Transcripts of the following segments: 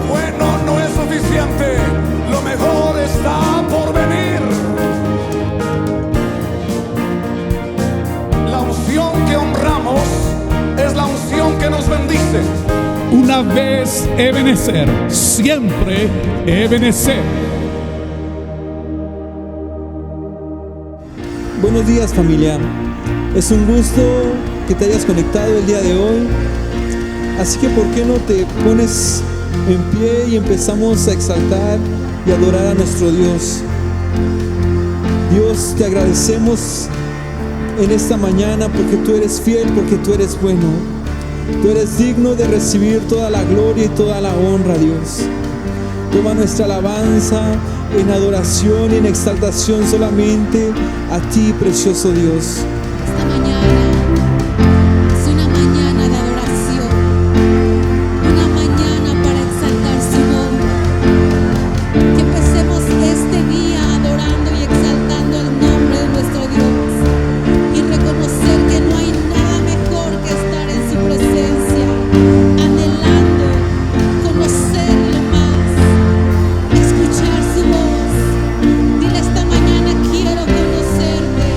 Bueno no es suficiente, lo mejor está por venir. La unción que honramos es la unción que nos bendice. Una vez Ebenezer, siempre Ebenezer. Buenos días, familia. Es un gusto que te hayas conectado el día de hoy. Así que ¿por qué no te pones en pie y empezamos a exaltar y adorar a nuestro Dios? Dios, te agradecemos en esta mañana porque tú eres fiel, porque tú eres bueno. Tú eres digno de recibir toda la gloria y toda la honra, Dios. Toma nuestra alabanza en adoración y en exaltación solamente a ti, precioso Dios. Esta mañana es una mañana de adoración, una mañana para exaltar su nombre. Que empecemos este día adorando y exaltando el nombre de nuestro Dios y reconocer que no hay nada mejor que estar en su presencia, anhelando conocerlo más, escuchar su voz. Dile esta mañana: quiero conocerte.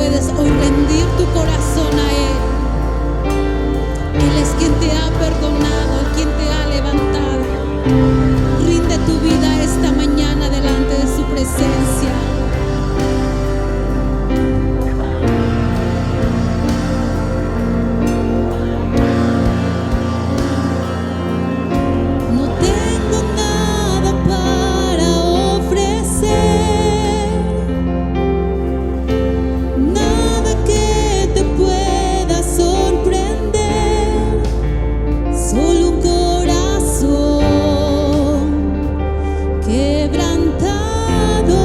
puedes hoy rendir tu corazón a Él. Él es quien te ha perdonado, quien te ha levantado. Rinde tu vida esta mañana delante de su presencia. No tengo nada para ofrecer, nada que te pueda sorprender, solo un corazón quebrantado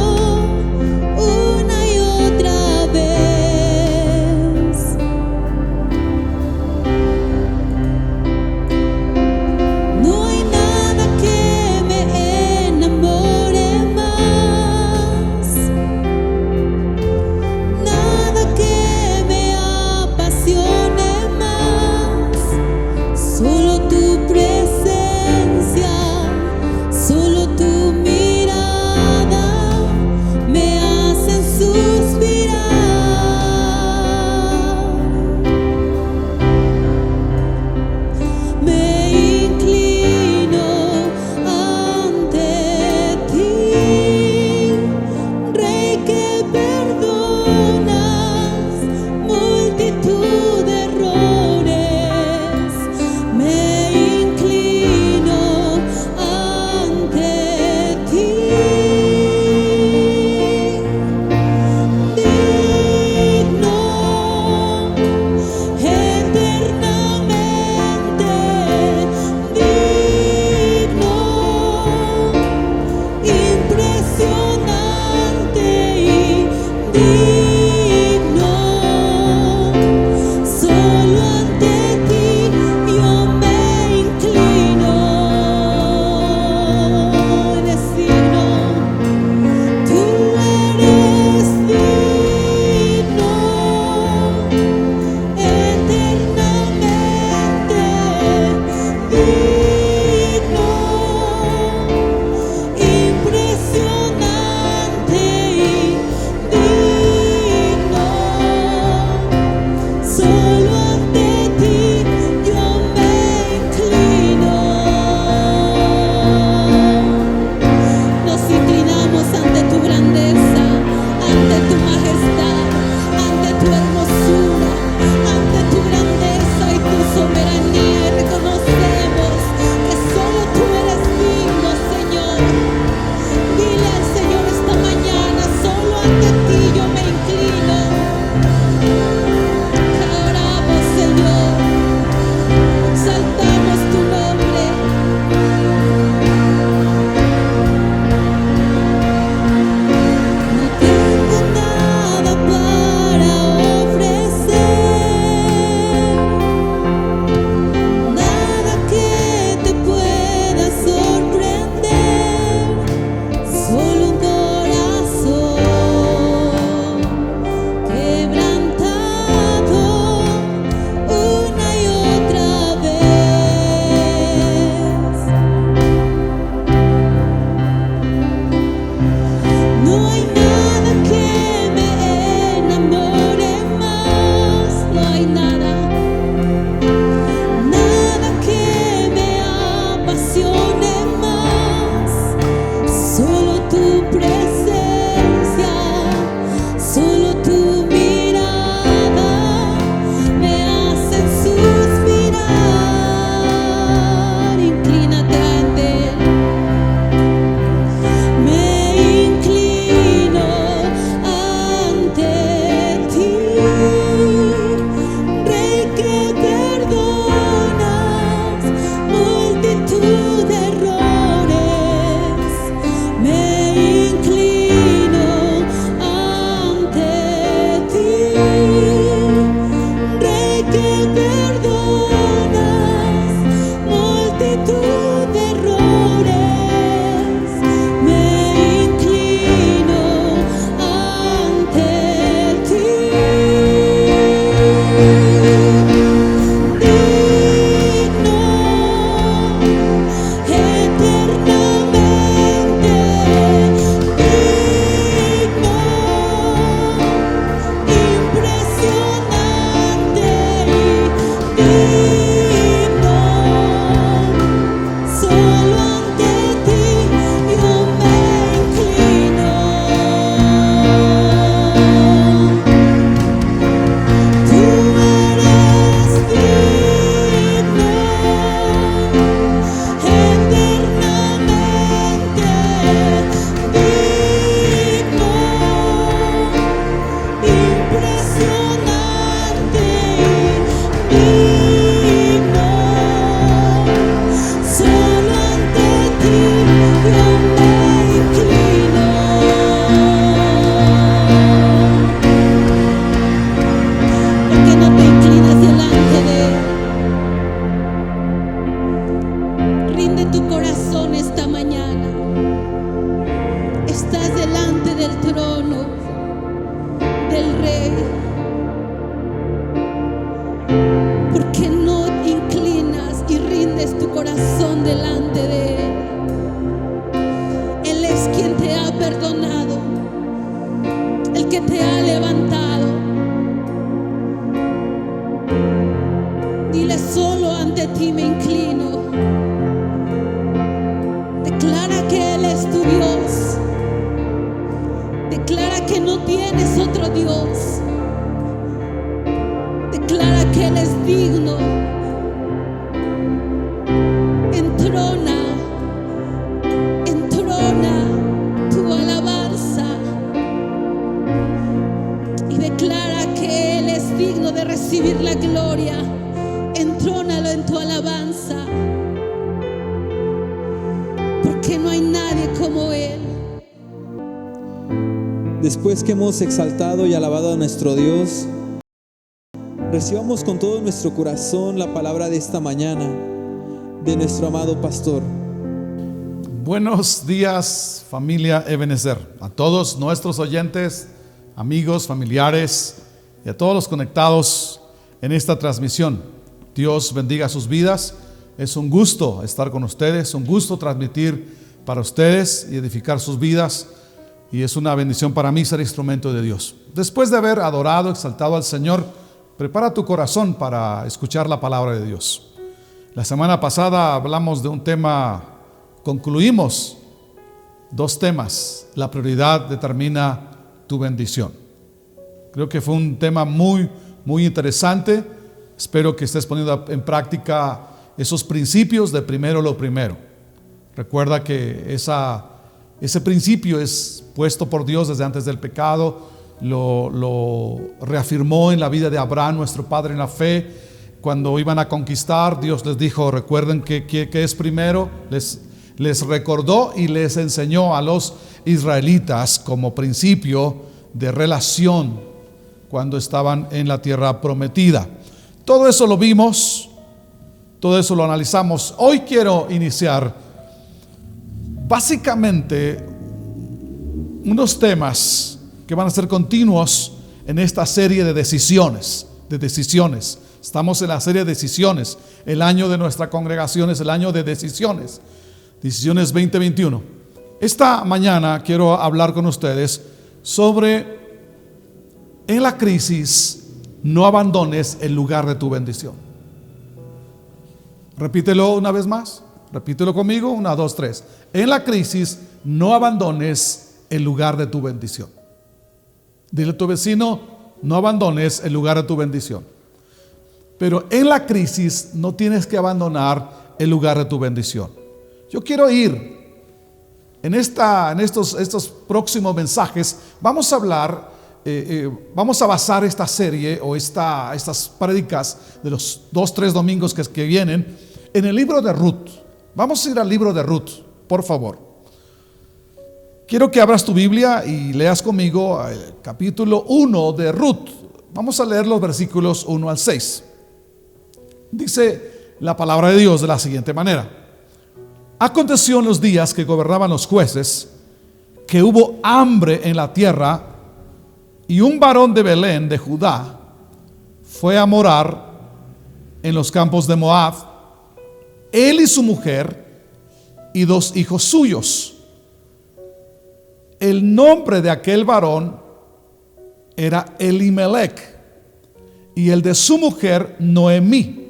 Rey? ¿Por qué no inclinas y rindes tu corazón delante de Él? Él es quien te ha perdonado, el que te ha levantado. Dile: solo ante ti me inclino. Declara que Él es tu Dios. Declara que no tienes otro Dios. Declara que Él es digno. Entrona tu alabanza y declara que Él es digno de recibir la gloria. Entrónalo en tu alabanza, porque no hay nadie como Él. Después que hemos exaltado y alabado a nuestro Dios, recibamos con todo nuestro corazón la palabra de esta mañana de nuestro amado pastor. Buenos días, familia Ebenezer, a todos nuestros oyentes, amigos, familiares y a todos los conectados en esta transmisión. Dios bendiga sus vidas. Es un gusto estar con ustedes, un gusto transmitir para ustedes y edificar sus vidas, y es una bendición para mí ser instrumento de Dios. Después de haber adorado, exaltado al Señor, prepara tu corazón para escuchar la palabra de Dios. La semana pasada hablamos de un tema, concluimos 2 temas. La prioridad determina tu bendición. Creo que fue un tema muy interesante. Espero que estés poniendo en práctica esos principios de primero lo primero. Recuerda que ese principio es puesto por Dios desde antes del pecado. Lo reafirmó en la vida de Abraham, nuestro padre en la fe. Cuando iban a conquistar, Dios les dijo: recuerden que es primero. Les recordó y les enseñó a los israelitas como principio de relación cuando estaban en la tierra prometida. Todo eso lo vimos, todo eso lo analizamos. Hoy quiero iniciar básicamente unos temas que van a ser continuos en esta serie de decisiones. Estamos en la serie de decisiones. El año de nuestra congregación es el año de decisiones. Decisiones 2021. Esta mañana quiero hablar con ustedes sobre: en la crisis no abandones el lugar de tu bendición. Repítelo una vez más. Repítelo conmigo. 1, 2, 3. En la crisis no abandones el lugar de tu bendición. Dile a tu vecino: no abandones el lugar de tu bendición. Pero en la crisis no tienes que abandonar el lugar de tu bendición. Yo quiero ir en estos próximos mensajes. Vamos a hablar, vamos a basar esta serie o estas prédicas de los 2-3 domingos que vienen en el libro de Ruth. Vamos a ir al libro de Ruth, por favor. Quiero que abras tu Biblia y leas conmigo el capítulo 1 de Ruth. Vamos a leer los versículos 1 al 6. Dice la palabra de Dios de la siguiente manera: aconteció en los días que gobernaban los jueces, que hubo hambre en la tierra, y un varón de Belén de Judá fue a morar en los campos de Moab, él y su mujer y 2 hijos suyos. El nombre de aquel varón era Elimelech, y el de su mujer Noemí.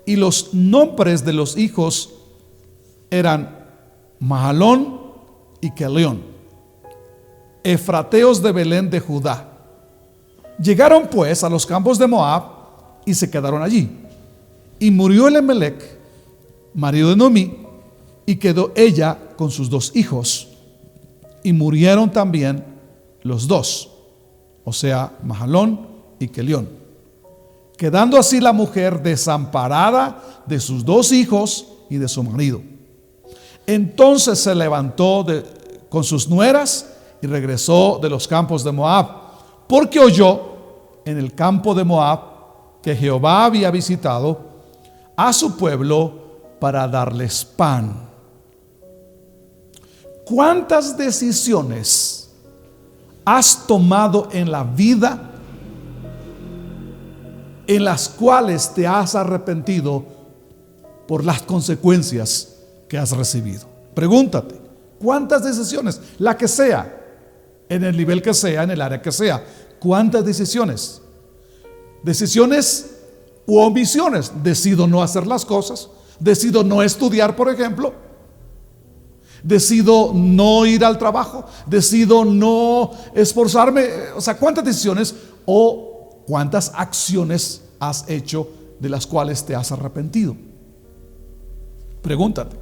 Y los nombres de los hijos eran Mahalón y Kelión, efrateos de Belén de Judá. Llegaron pues a los campos de Moab y se quedaron allí. Y murió Elimelech, marido de Noemí, y quedó ella con sus 2 hijos. Y murieron también los 2, o sea, Mahalón y Kelión, quedando así la mujer desamparada de sus 2 hijos y de su marido. Entonces se levantó con sus nueras y regresó de los campos de Moab, porque oyó en el campo de Moab que Jehová había visitado a su pueblo para darles pan. ¿Cuántas decisiones has tomado en la vida en las cuales te has arrepentido por las consecuencias que has recibido? Pregúntate, ¿cuántas decisiones? La que sea, en el nivel que sea, en el área que sea, ¿cuántas decisiones? Decisiones u omisiones. Decido no hacer las cosas, decido no estudiar, por ejemplo, decido no ir al trabajo, decido no esforzarme. O sea, ¿cuántas decisiones o cuántas acciones has hecho de las cuales te has arrepentido? Pregúntate.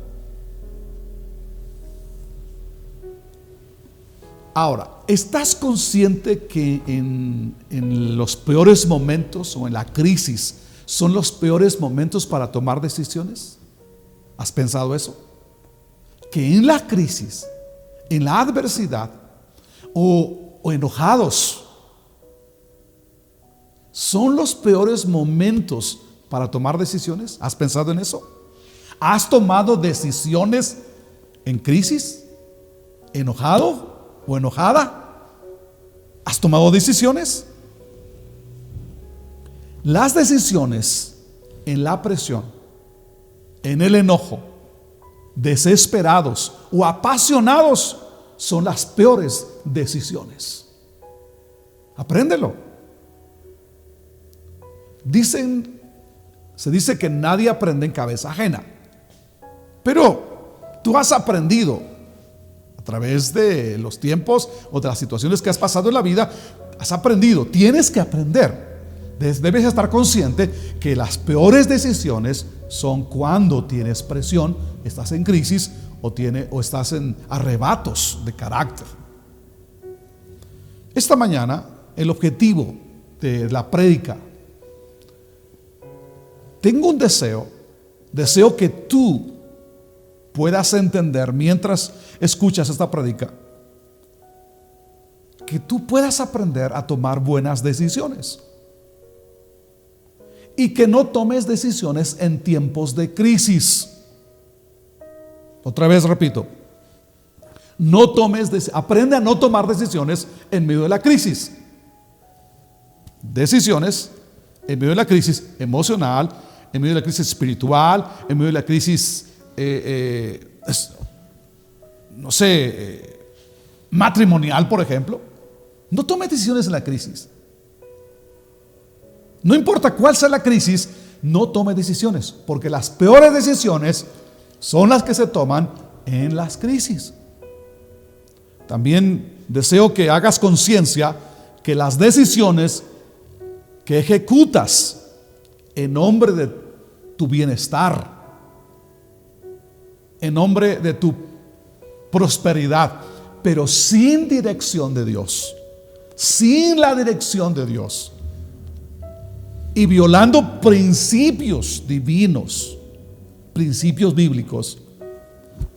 Ahora, ¿estás consciente que en los peores momentos o en la crisis son los peores momentos para tomar decisiones? ¿Has pensado eso? Que en la crisis, en la adversidad o enojados, son los peores momentos para tomar decisiones. ¿Has pensado en eso? ¿Has tomado decisiones en crisis? ¿Enojado o enojada? ¿Has tomado decisiones? Las decisiones en la presión, en el enojo, desesperados o apasionados son las peores decisiones. Apréndelo. Se dice que nadie aprende en cabeza ajena, pero tú has aprendido a través de los tiempos o de las situaciones que has pasado en la vida. Has aprendido, tienes que aprender. Debes estar consciente que las peores decisiones son cuando tienes presión, estás en crisis o estás en arrebatos de carácter. Esta mañana el objetivo de la prédica, tengo un deseo que tú puedas entender mientras escuchas esta prédica, que tú puedas aprender a tomar buenas decisiones y que no tomes decisiones en tiempos de crisis. Otra vez repito, aprende a no tomar decisiones en medio de la crisis. Decisiones en medio de la crisis emocional, en medio de la crisis espiritual, en medio de la crisis matrimonial, por ejemplo. No tomes decisiones en la crisis. No importa cuál sea la crisis, no tome decisiones, porque las peores decisiones son las que se toman en las crisis. También deseo que hagas conciencia que las decisiones que ejecutas en nombre de tu bienestar, en nombre de tu prosperidad, pero sin dirección de Dios, sin la dirección de Dios, y violando principios divinos, principios bíblicos,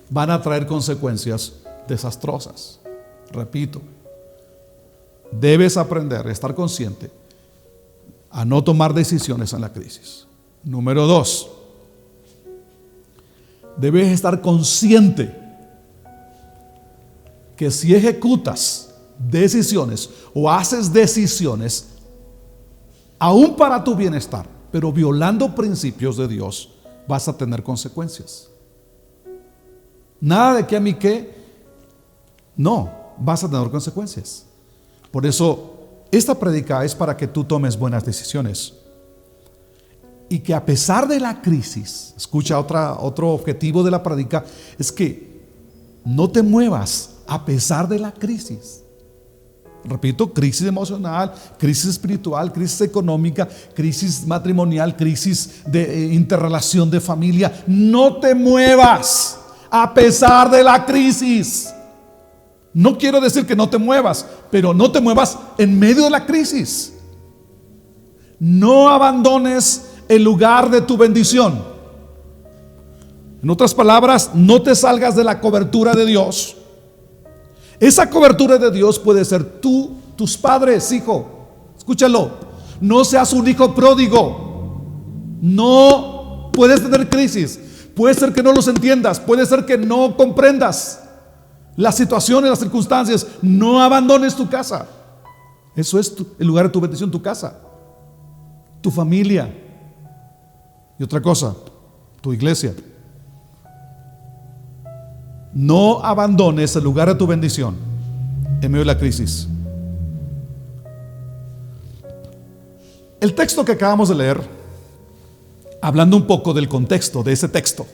van a traer consecuencias desastrosas. Repito, debes aprender a estar consciente a no tomar decisiones en la crisis. Número 2, debes estar consciente que si ejecutas decisiones o haces decisiones aún para tu bienestar, pero violando principios de Dios, vas a tener consecuencias. Nada de que a mí que, no, vas a tener consecuencias. Por eso esta prédica es para que tú tomes buenas decisiones y que a pesar de la crisis, escucha, otro objetivo de la prédica es que no te muevas a pesar de la crisis. Repito, crisis emocional, crisis espiritual, crisis económica, crisis matrimonial, crisis de interrelación de familia. No te muevas a pesar de la crisis. No quiero decir que no te muevas, pero no te muevas en medio de la crisis. No abandones el lugar de tu bendición. En otras palabras, no te salgas de la cobertura de Dios. Esa cobertura de Dios puede ser tú, tus padres, hijo. Escúchalo. No seas un hijo pródigo. No puedes tener crisis. Puede ser que no los entiendas. Puede ser que no comprendas. las situaciones, las circunstancias, no abandones tu casa. Eso es el lugar de tu bendición, tu casa, tu familia. Y otra cosa, tu iglesia. No abandones el lugar de tu bendición en medio de la crisis. El texto que acabamos de leer, hablando un poco del contexto de ese texto,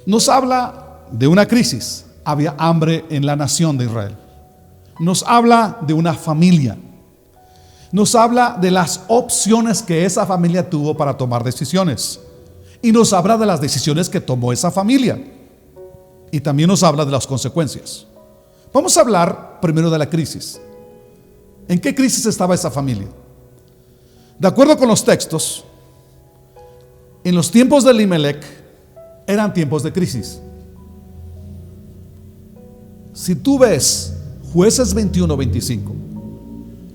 nos habla de una crisis. Había hambre en la nación de Israel. Nos habla de una familia. Nos habla de las opciones que esa familia tuvo para tomar decisiones. Y nos habla de las decisiones que tomó esa familia. Y también nos habla de las consecuencias. Vamos a hablar primero de la crisis. ¿En qué crisis estaba esa familia? De acuerdo con los textos, en los tiempos de Elimelech eran tiempos de crisis. Si tú ves Jueces 21-25,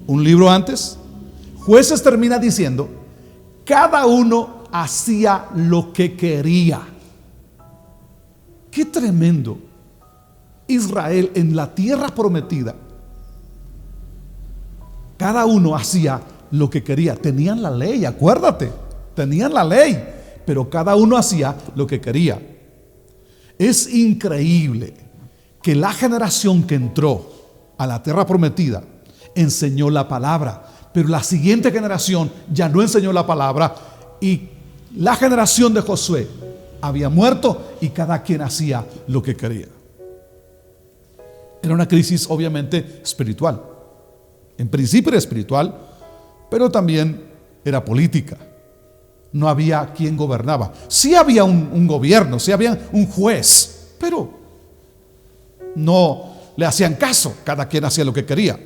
un libro antes, Jueces termina diciendo: cada uno hacía lo que quería. Qué tremendo. Israel en la tierra prometida, cada uno hacía lo que quería. Tenían la ley, acuérdate, tenían la ley, pero cada uno hacía lo que quería. Es increíble que la generación que entró a la tierra prometida enseñó la palabra, pero la siguiente generación ya no enseñó la palabra, y la generación de Josué había muerto y cada quien hacía lo que quería. Era una crisis obviamente espiritual. En principio era espiritual, pero también era política. No había quien gobernaba. Sí había un gobierno, sí había un juez, pero no le hacían caso. Cada quien hacía lo que quería.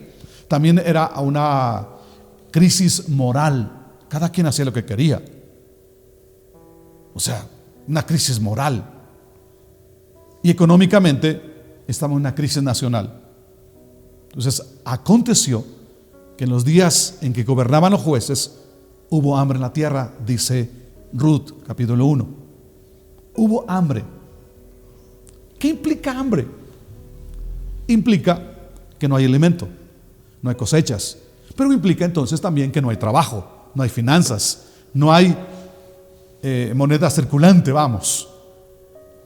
También era una crisis moral. Cada quien hacía lo que quería. O sea, una crisis moral. Y económicamente estaba en una crisis nacional. Entonces aconteció que en los días en que gobernaban los jueces hubo hambre en la tierra, dice Ruth capítulo 1. Hubo hambre. ¿Qué implica hambre? Implica que no hay alimento, no hay cosechas, pero implica entonces también que no hay trabajo, no hay finanzas, no hay moneda circulante, vamos.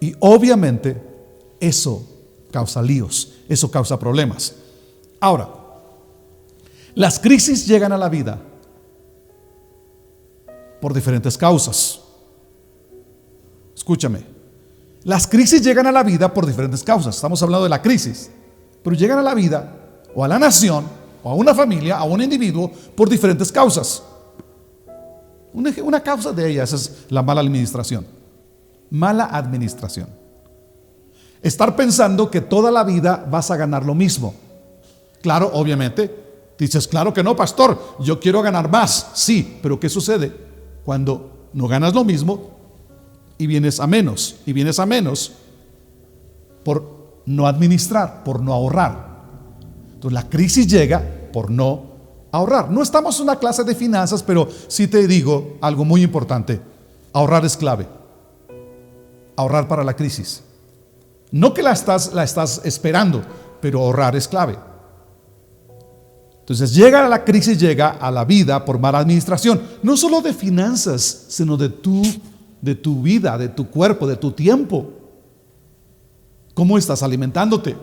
Y obviamente eso causa líos, eso causa problemas. Ahora, las crisis llegan a la vida por diferentes causas. Escúchame, las crisis llegan a la vida por diferentes causas. Estamos hablando de la crisis, pero llegan a la vida o a la nación o a una familia, a un individuo, por diferentes causas. Una causa de ellas es la mala administración. Mala administración. Estar pensando que toda la vida vas a ganar lo mismo. Claro, obviamente, dices, claro que no, pastor, yo quiero ganar más. Sí, pero ¿qué sucede cuando no ganas lo mismo y vienes a menos? Y vienes a menos por no administrar, por no ahorrar. Entonces la crisis llega por no ahorrar. No estamos en una clase de finanzas, pero sí te digo algo muy importante. Ahorrar es clave. Ahorrar para la crisis. No que la estás esperando, pero ahorrar es clave. Entonces llega la crisis, llega a la vida por mala administración, no solo de finanzas, sino de tu vida, de tu cuerpo, de tu tiempo. ¿Cómo estás alimentándote?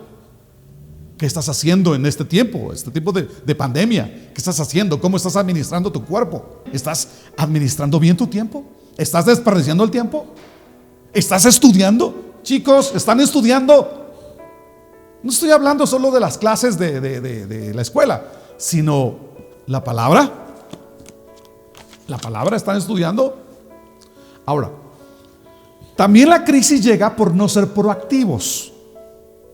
¿Qué estás haciendo en este tiempo de pandemia? ¿Qué estás haciendo? ¿Cómo estás administrando tu cuerpo? ¿Estás administrando bien tu tiempo? ¿Estás desperdiciando el tiempo? ¿Estás estudiando? Chicos, ¿están estudiando? No estoy hablando solo de las clases de la escuela, sino la palabra. La palabra, ¿están estudiando? Ahora, también la crisis llega por no ser proactivos,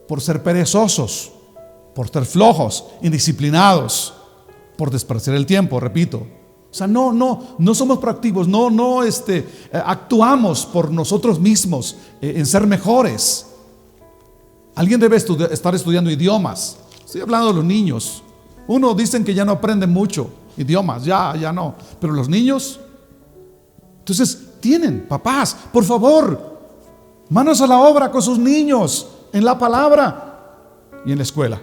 por ser perezosos, por ser flojos, indisciplinados, por desperdiciar el tiempo, repito. O sea, no somos proactivos, no actuamos por nosotros mismos en ser mejores. Alguien debe estar estudiando idiomas. Estoy hablando de los niños. Uno dicen que ya no aprenden mucho idiomas, ya no. Pero los niños, entonces tienen, papás, por favor, Manos a la obra con sus niños, en la palabra y en la escuela.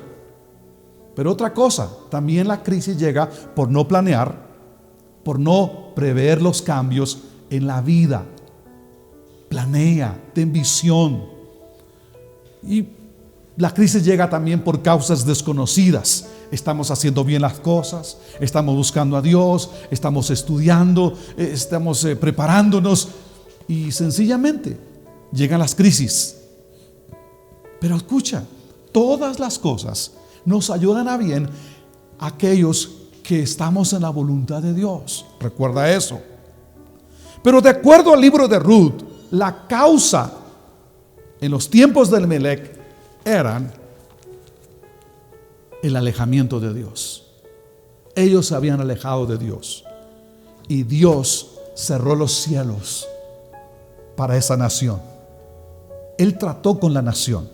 Pero otra cosa, también la crisis llega por no planear, por no prever los cambios en la vida. Planea, ten visión. Y la crisis llega también por causas desconocidas. Estamos haciendo bien las cosas, estamos buscando a Dios, estamos estudiando, estamos preparándonos y sencillamente llegan las crisis. Pero escucha, todas las cosas nos ayudan a bien aquellos que estamos en la voluntad de Dios. Recuerda eso. Pero de acuerdo al libro de Ruth, la causa en los tiempos de Elimelech eran el alejamiento de Dios. Ellos se habían alejado de Dios y Dios cerró los cielos para esa nación. Él trató con la nación.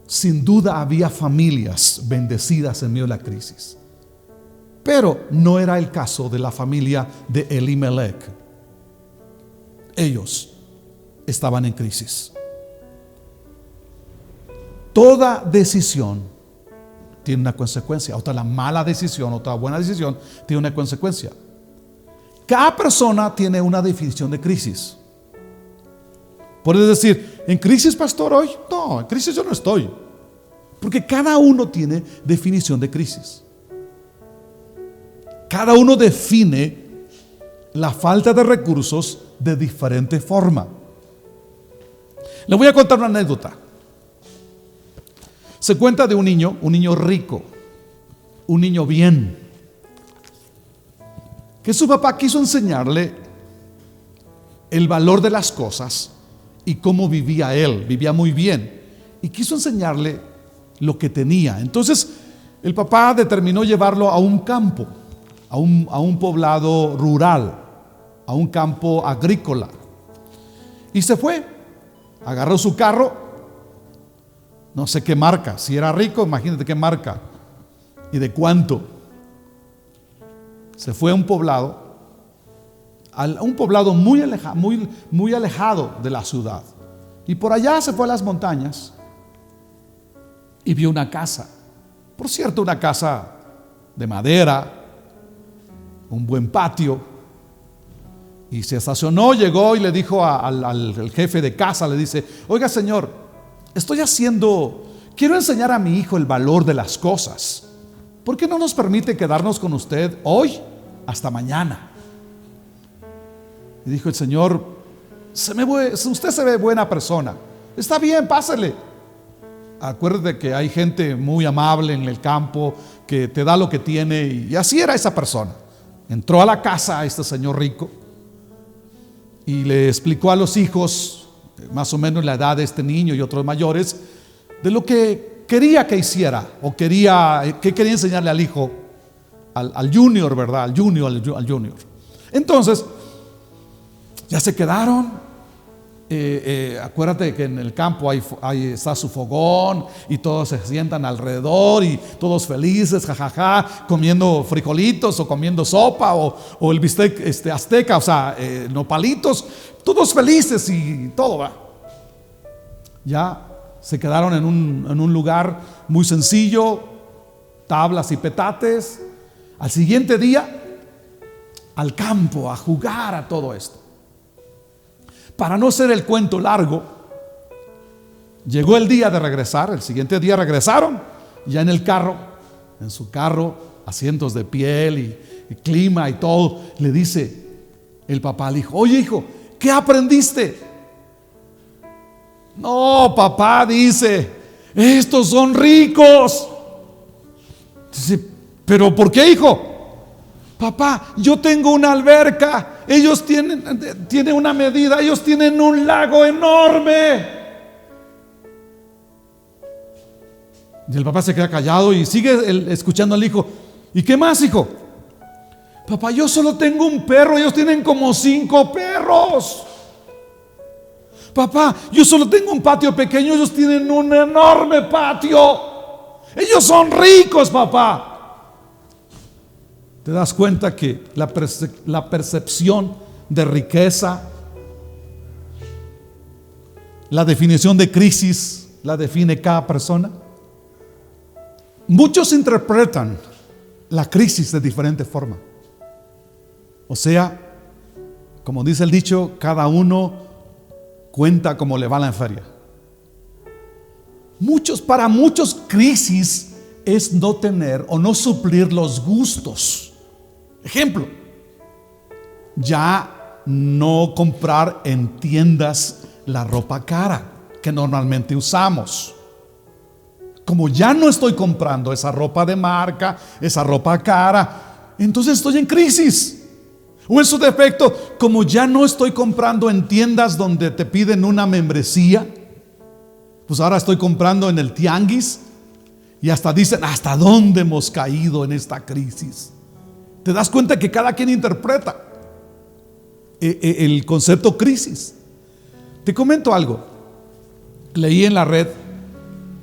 Sin duda había familias bendecidas en medio de la crisis, pero no era el caso de la familia de Elimelech. Ellos estaban en crisis. Toda decisión tiene una consecuencia. Otra la mala decisión, otra buena decisión tiene una consecuencia. Cada persona tiene una definición de crisis. Puedes decir, ¿en crisis, pastor, hoy? No, en crisis yo no estoy. Porque cada uno tiene definición de crisis. Cada uno define la falta de recursos de diferente forma. Le voy a contar una anécdota. Se cuenta de un niño rico, un niño bien, que su papá quiso enseñarle el valor de las cosas y cómo vivía él. Vivía muy bien y quiso enseñarle lo que tenía. Entonces el papá determinó llevarlo a un campo, a un poblado rural, a un campo agrícola. Y se fue, agarró su carro, no sé qué marca, si era rico, imagínate qué marca y de cuánto. Se fue a un poblado, muy alejado de la ciudad. Y por allá se fue a las montañas y vio una casa. Por cierto, una casa de madera, un buen patio. Y se estacionó, llegó y le dijo al jefe de casa, le dice, oiga señor, quiero enseñar a mi hijo el valor de las cosas. ¿Por qué no nos permite quedarnos con usted hoy hasta mañana? Y dijo el Señor, usted se ve buena persona. Está bien, pásele. Acuérdate que hay gente muy amable en el campo que te da lo que tiene. Y así era esa persona. Entró a la casa a este señor rico y le explicó a los hijos más o menos la edad de este niño y otros mayores de lo que quería que hiciera o que quería enseñarle al hijo, al junior, ¿verdad? Al junior. Entonces ya se quedaron. Acuérdate que en el campo está su fogón y todos se sientan alrededor y todos felices, jajaja, comiendo frijolitos o comiendo sopa o el bistec azteca, o sea, nopalitos, todos felices y todo va. Ya se quedaron en un lugar muy sencillo, tablas y petates. Al siguiente día, al campo a jugar a todo esto. Para no ser el cuento largo, llegó el día de regresar. El siguiente día regresaron, ya en su carro, asientos de piel y clima y todo. Le dice el papá al hijo, oye hijo, ¿qué aprendiste? No, papá, dice, estos son ricos. Dice, ¿pero por qué, hijo? Papá, yo tengo una alberca, ellos tienen una medida, ellos tienen un lago enorme. Y el papá se queda callado y sigue escuchando al hijo. ¿Y qué más, hijo? Papá, yo solo tengo un perro, ellos tienen como 5 perros. Papá, yo solo tengo un patio pequeño, ellos tienen un enorme patio. Ellos son ricos, papá. Te das cuenta que la percepción de riqueza la definición de crisis la define cada persona. Muchos interpretan la crisis de diferente forma. O sea, como dice el dicho, cada uno cuenta como le va la feria. Para muchos, crisis es no tener o no suplir los gustos. Ejemplo, ya no comprar en tiendas la ropa cara que normalmente usamos. Como ya no estoy comprando esa ropa de marca, esa ropa cara, entonces estoy en crisis. O en su defecto, como ya no estoy comprando en tiendas donde te piden una membresía, pues ahora estoy comprando en el tianguis. Y hasta dicen, ¿hasta dónde hemos caído en esta crisis? Te das cuenta que cada quien interpreta el concepto crisis. Te comento algo. Leí en la red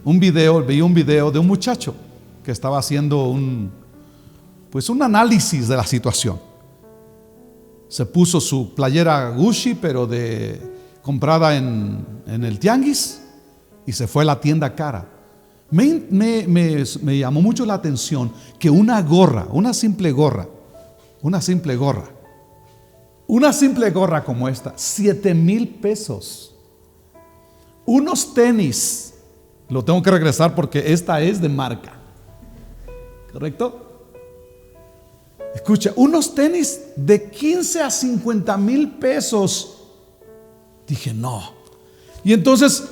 veía un video de un muchacho que estaba haciendo un análisis de la situación. Se puso su playera Gucci, pero comprada en el tianguis, y se fue a la tienda cara. Me llamó mucho la atención que una simple gorra como esta, 7,000 pesos. Unos tenis, lo tengo que regresar porque esta es de marca, ¿correcto? Escucha, unos tenis de 15 a 50,000 pesos. Dije, no. Y entonces,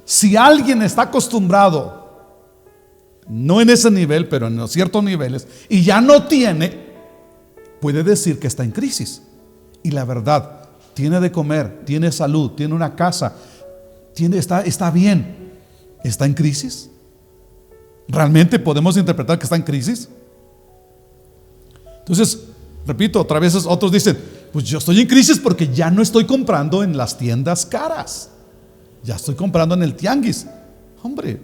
si alguien está acostumbrado, no en ese nivel, pero en ciertos niveles, y ya no tiene, puede decir que está en crisis. Y la verdad, tiene de comer, tiene salud, tiene una casa, está bien. ¿Está en crisis? ¿Realmente podemos interpretar que está en crisis? Entonces, repito, otra vez otros dicen, pues yo estoy en crisis porque ya no estoy comprando en las tiendas caras, ya estoy comprando en el tianguis. Hombre,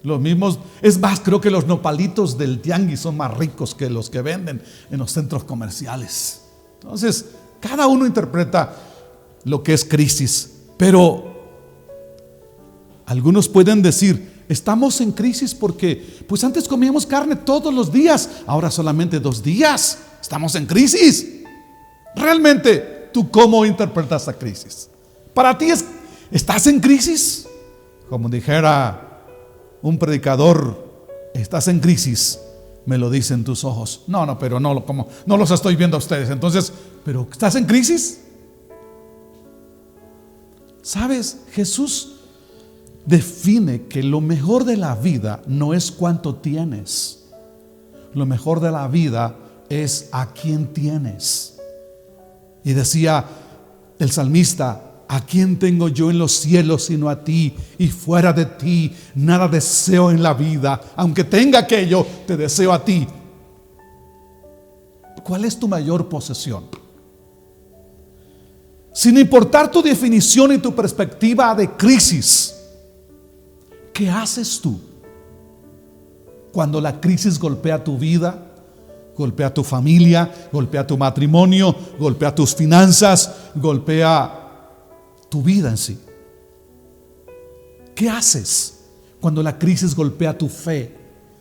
los mismos, es más, creo que los nopalitos del tianguis son más ricos que los que venden en los centros comerciales. Entonces, cada uno interpreta lo que es crisis, pero algunos pueden decir, estamos en crisis porque pues antes comíamos carne todos los días, ahora solamente 2 días. Estamos en crisis. Realmente, ¿tú cómo interpretas la crisis? Para ti ¿estás en crisis? Como dijera un predicador, estás en crisis, me lo dicen tus ojos. No, pero no los estoy viendo a ustedes. Entonces, ¿pero estás en crisis? ¿Sabes? Jesús define que lo mejor de la vida no es cuánto tienes. Lo mejor de la vida es a quién tienes. Y decía el salmista, ¿a quién tengo yo en los cielos sino a ti? Y fuera de ti nada deseo en la vida. Aunque tenga aquello, te deseo a ti. ¿Cuál es tu mayor posesión? Sin importar tu definición y tu perspectiva de crisis, ¿qué haces tú cuando la crisis golpea tu vida, golpea tu familia, golpea tu matrimonio, golpea tus finanzas, golpea tu vida en sí? ¿Qué haces cuando la crisis golpea tu fe,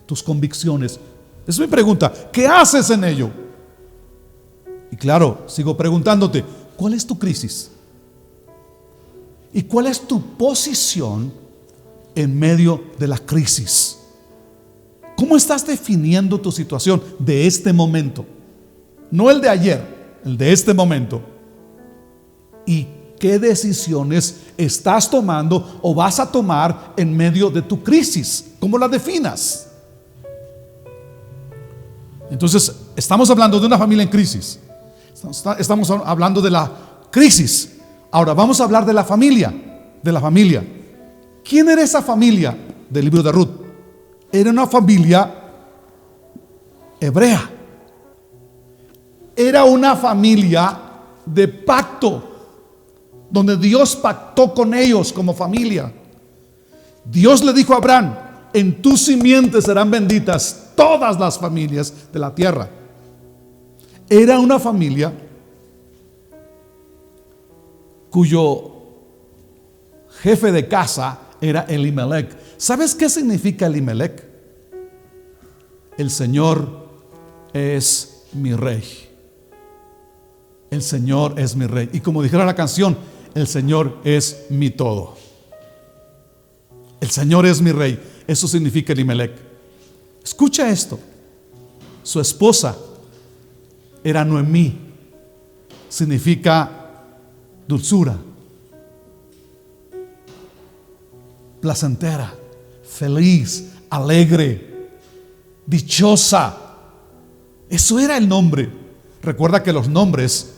tus convicciones? Es mi pregunta. ¿Qué haces en ello? Y claro, sigo preguntándote, ¿cuál es tu crisis? ¿Y cuál es tu posición en medio de la crisis? ¿Cómo estás definiendo tu situación de este momento? No el de ayer, el de este momento. ¿Y qué decisiones estás tomando o vas a tomar en medio de tu crisis? ¿Cómo la definas? Entonces, estamos hablando de una familia en crisis. Estamos hablando de la crisis. Ahora vamos a hablar de la familia. ¿Quién era esa familia del libro de Ruth? Era una familia hebrea. Era una familia de pacto, donde Dios pactó con ellos como familia. Dios le dijo a Abraham, en tu simiente serán benditas todas las familias de la tierra. Era una familia cuyo jefe de casa era Elimelech. ¿Sabes qué significa Elimelech? El Señor es mi rey. El Señor es mi rey. Y como dijera la canción, el Señor es mi todo. El Señor es mi rey. Eso significa Elimelech. Escucha esto. Su esposa era Noemí. Significa dulzura, placentera, feliz, alegre, dichosa. Eso era el nombre. Recuerda que los nombres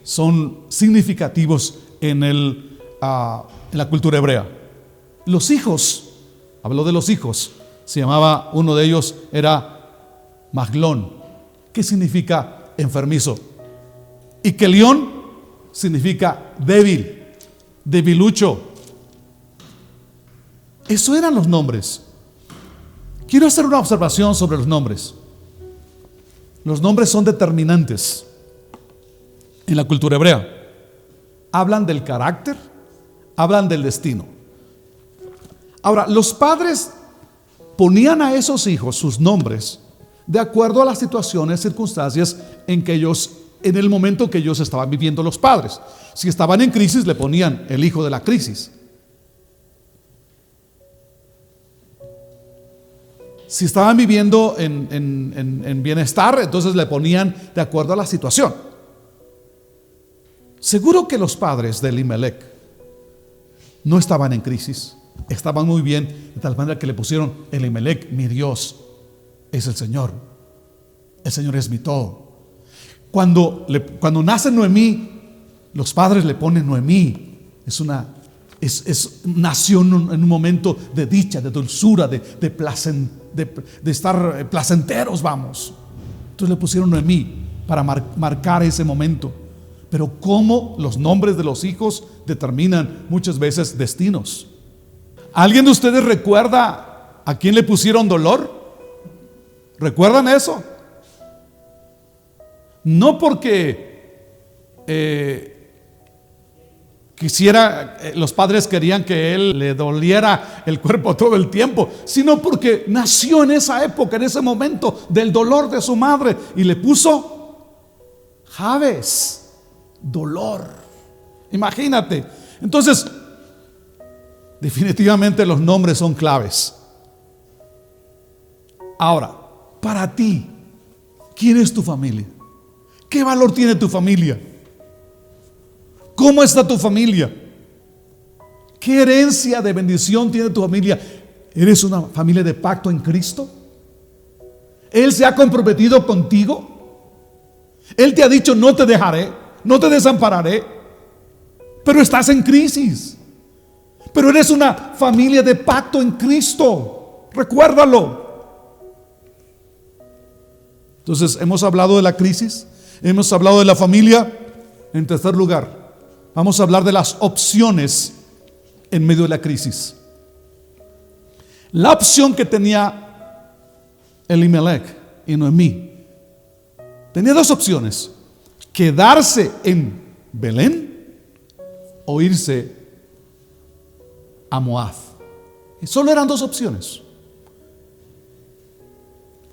son significativos en la cultura hebrea. Los hijos, habló de los hijos, se llamaba, uno de ellos era Maglón, que significa enfermizo. Y Kelión significa débil, debilucho. Eso eran los nombres. Quiero hacer una observación sobre los nombres. Los nombres son determinantes en la cultura hebrea. Hablan del carácter, hablan del destino. Ahora, los padres ponían a esos hijos sus nombres de acuerdo a las situaciones, circunstancias en el momento que ellos estaban viviendo los padres. Si estaban en crisis, le ponían el hijo de la crisis. Si estaban viviendo en bienestar, entonces le ponían de acuerdo a la situación. Seguro que los padres de Elimelech no estaban en crisis, estaban muy bien, de tal manera que le pusieron Elimelech, mi Dios es el Señor es mi todo. Cuando nace Noemí, los padres le ponen Noemí. Nació en un momento de dicha, de dulzura, de estar placenteros, vamos. Entonces le pusieron Noemí para marcar ese momento. Pero cómo los nombres de los hijos determinan muchas veces destinos. ¿Alguien de ustedes recuerda a quién le pusieron Dolor? ¿Recuerdan eso? No porque los padres querían que él le doliera el cuerpo todo el tiempo, sino porque nació en esa época, en ese momento del dolor de su madre, y le puso Jabes, dolor. Imagínate. Entonces, definitivamente los nombres son claves. Ahora, para ti, ¿quién es tu familia? ¿Qué valor tiene tu familia? ¿Cómo está tu familia? ¿Qué herencia de bendición tiene tu familia? ¿Eres una familia de pacto en Cristo? ¿Él se ha comprometido contigo? Él te ha dicho, no te dejaré, no te desampararé. Pero estás en crisis. Pero eres una familia de pacto en Cristo. Recuérdalo. Entonces, hemos hablado de la crisis, hemos hablado de la familia. En tercer lugar, vamos a hablar de las opciones en medio de la crisis. La opción que tenía Elimelech y Noemí, tenía dos opciones: quedarse en Belén o irse a Moab. Y solo eran dos opciones.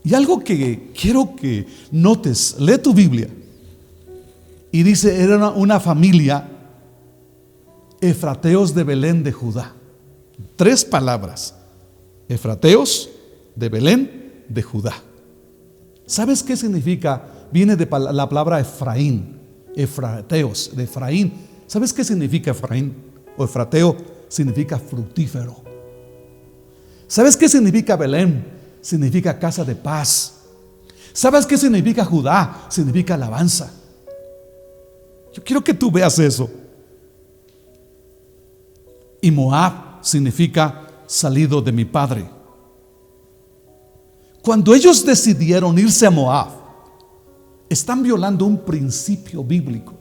Y algo que quiero que notes, lee tu Biblia y dice, era una familia efrateos de Belén de Judá. 3 palabras: efrateos de Belén de Judá. ¿Sabes qué significa? Viene de la palabra Efraín, efrateos de Efraín. ¿Sabes qué significa Efraín o efrateo? Significa fructífero. ¿Sabes qué significa Belén? Significa casa de paz. ¿Sabes qué significa Judá? Significa alabanza. Yo quiero que tú veas eso. Y Moab significa salido de mi padre. Cuando ellos decidieron irse a Moab, están violando un principio bíblico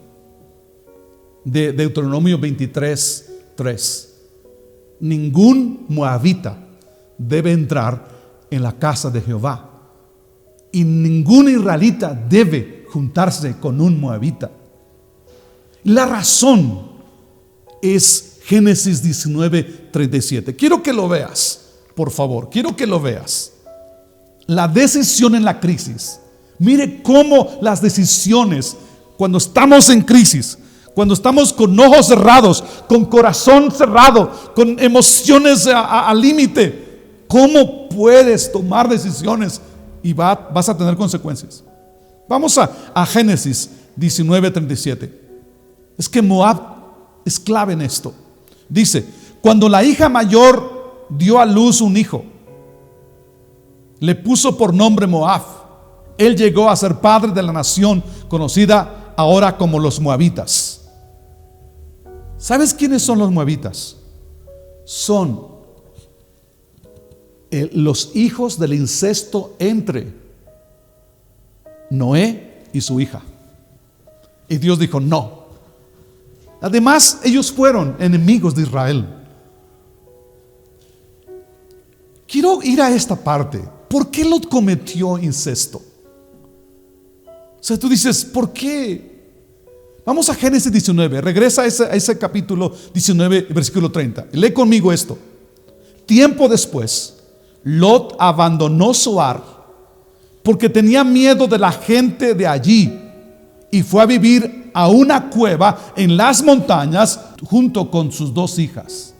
de Deuteronomio 23:3. Ningún moabita debe entrar en la casa de Jehová, y ningún israelita debe juntarse con un moabita. La razón es Génesis 19:37. Quiero que lo veas, por favor. Quiero que lo veas. La decisión en la crisis. Mire cómo las decisiones, cuando estamos en crisis, cuando estamos con ojos cerrados, con corazón cerrado, con emociones al límite, ¿cómo puedes tomar decisiones y vas a tener consecuencias? Vamos a Génesis 19:37. Es que Moab es clave en esto. Dice: cuando la hija mayor dio a luz un hijo, le puso por nombre Moab. Él llegó a ser padre de la nación conocida ahora como los moabitas. ¿Sabes quiénes son los moabitas? Son los hijos del incesto entre Noé y su hija. Y Dios dijo no. Además, ellos fueron enemigos de Israel. Quiero ir a esta parte. ¿Por qué Lot cometió incesto? O sea, tú dices, ¿por qué? Vamos a Génesis 19. Regresa a ese capítulo 19, versículo 30. Lee conmigo esto. Tiempo después, Lot abandonó Zoar porque tenía miedo de la gente de allí y fue a vivir a una cueva en las montañas junto con sus dos hijas.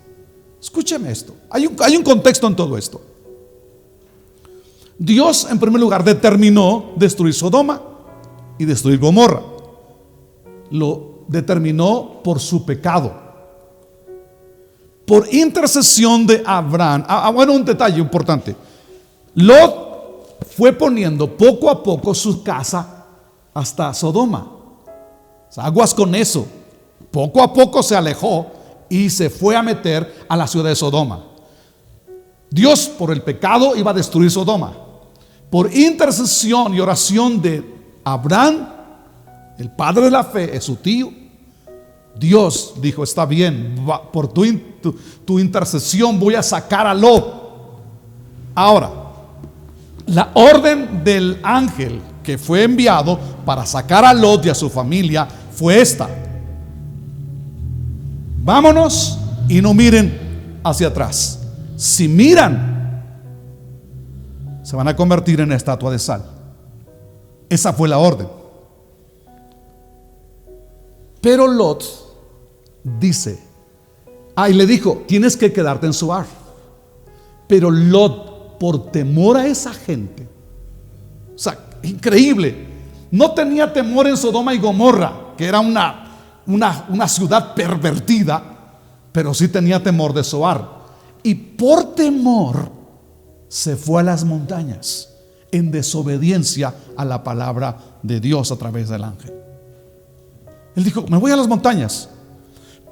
Escúcheme esto. Hay un contexto en todo esto. Dios, en primer lugar, determinó destruir Sodoma y destruir Gomorra. Lo determinó por su pecado. Por intercesión de Abraham. Bueno, un detalle importante. Lot fue poniendo poco a poco su casa hasta Sodoma. O sea, aguas con eso. Poco a poco se alejó y se fue a meter a la ciudad de Sodoma. Dios, por el pecado, iba a destruir Sodoma. Por intercesión y oración de Abraham, el padre de la fe, es su tío, Dios dijo: está bien, por tu intercesión voy a sacar a Lot. Ahora, la orden del ángel que fue enviado para sacar a Lot y a su familia fue esta: vámonos y no miren hacia atrás. Si miran, se van a convertir en estatua de sal. Esa fue la orden. Pero Lot dice, y le dijo: tienes que quedarte en Zoar. Pero Lot, por temor a esa gente, o sea, increíble, no tenía temor en Sodoma y Gomorra, que era una ciudad pervertida, pero sí tenía temor de Zoar. Y por temor se fue a las montañas, en desobediencia a la palabra de Dios a través del ángel. Él dijo: me voy a las montañas.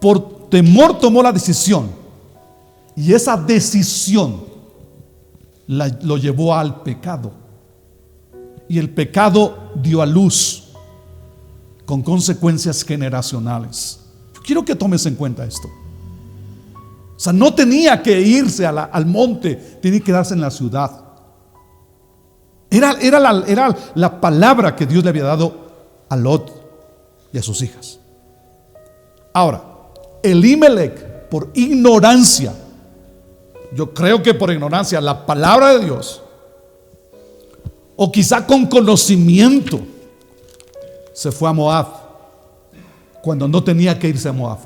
Por temor tomó la decisión, y esa decisión lo llevó al pecado, y el pecado dio a luz con consecuencias generacionales. Yo quiero que tomes en cuenta esto. O sea, no tenía que irse al monte, tenía que quedarse en la ciudad. Era la palabra que Dios le había dado a Lot y a sus hijas. Ahora, Elimelech, por ignorancia, yo creo que por ignorancia, la palabra de Dios, o quizá con conocimiento, se fue a Moab cuando no tenía que irse a Moab.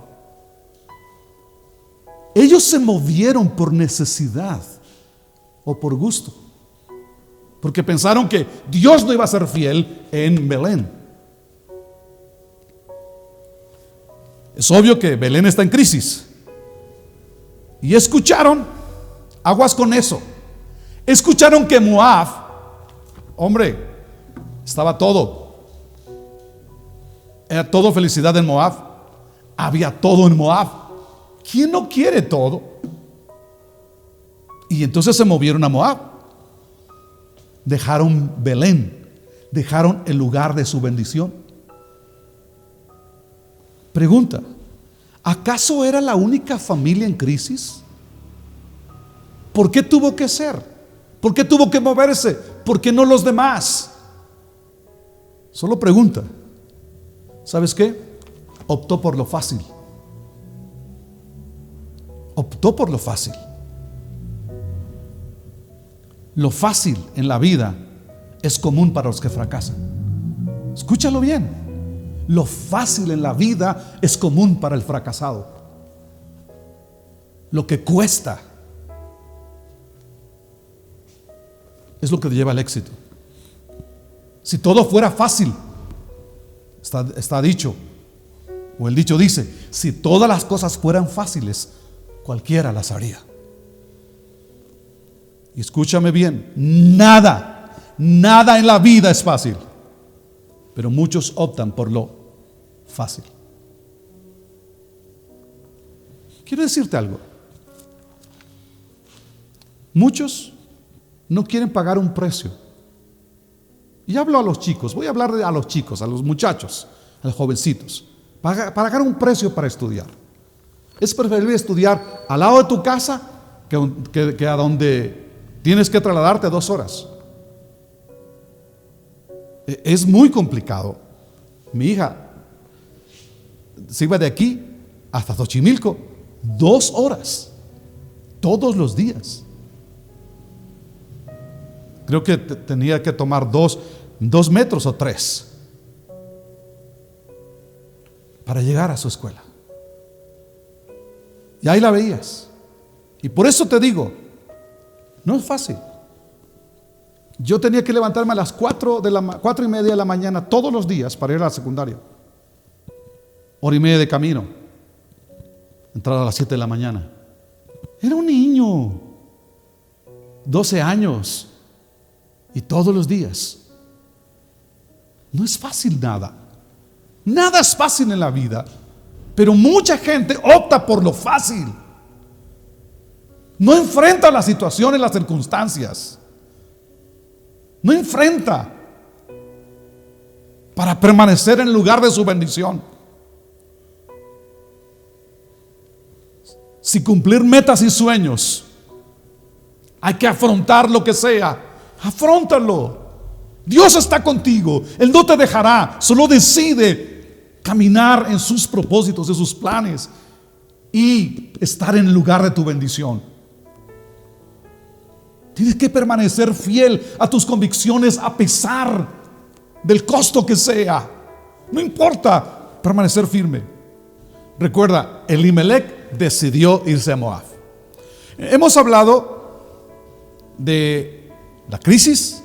Ellos se movieron por necesidad o por gusto, porque pensaron que Dios no iba a ser fiel en Belén. Es obvio que Belén está en crisis, y escucharon, aguas con eso, escucharon que Moab, hombre, estaba era todo felicidad en Moab, había todo en Moab. ¿Quién no quiere todo? Y entonces se movieron a Moab. Dejaron Belén, dejaron el lugar de su bendición. Pregunta: ¿acaso era la única familia en crisis? ¿Por qué tuvo que ser? ¿Por qué tuvo que moverse? ¿Por qué no los demás? Solo pregunta. ¿Sabes qué? Optó por lo fácil. optó por lo fácil. Lo fácil en la vida es común para los que fracasan. Escúchalo bien. Lo fácil en la vida es común para el fracasado. Lo que cuesta es lo que te lleva al éxito. Si todo fuera fácil, está dicho, o el dicho dice, si todas las cosas fueran fáciles, cualquiera las haría. Y escúchame bien, nada en la vida es fácil, pero muchos optan por lo fácil. Quiero decirte algo. Muchos no quieren pagar un precio. Y hablo a los chicos, voy a hablar a los chicos, a los muchachos, a los jovencitos. Pagar un precio para estudiar. Es preferible estudiar al lado de tu casa que a donde tienes que trasladarte 2 horas. Es muy complicado. Mi hija se iba de aquí hasta Xochimilco 2 horas todos los días. Creo que tenía que tomar 2 metros o 3 para llegar a su escuela. Y ahí la veías. Y por eso te digo, no es fácil. Yo tenía que levantarme a las 4:30 de la mañana todos los días para ir a la secundaria. 1:30 de camino. Entrar a las 7 de la mañana. Era un niño, 12 años. Y todos los días. No es fácil nada. Nada es fácil en la vida. Pero mucha gente opta por lo fácil. No enfrenta las situaciones, las circunstancias. No enfrenta para permanecer en el lugar de su bendición. Si cumplir metas y sueños, hay que afrontar lo que sea. Afróntalo. Dios está contigo. Él no te dejará. Solo decide caminar en sus propósitos, en sus planes y estar en el lugar de tu bendición. Tienes que permanecer fiel a tus convicciones a pesar del costo que sea. No importa, permanecer firme. Recuerda, Elimelech decidió irse a Moab. Hemos hablado de la crisis,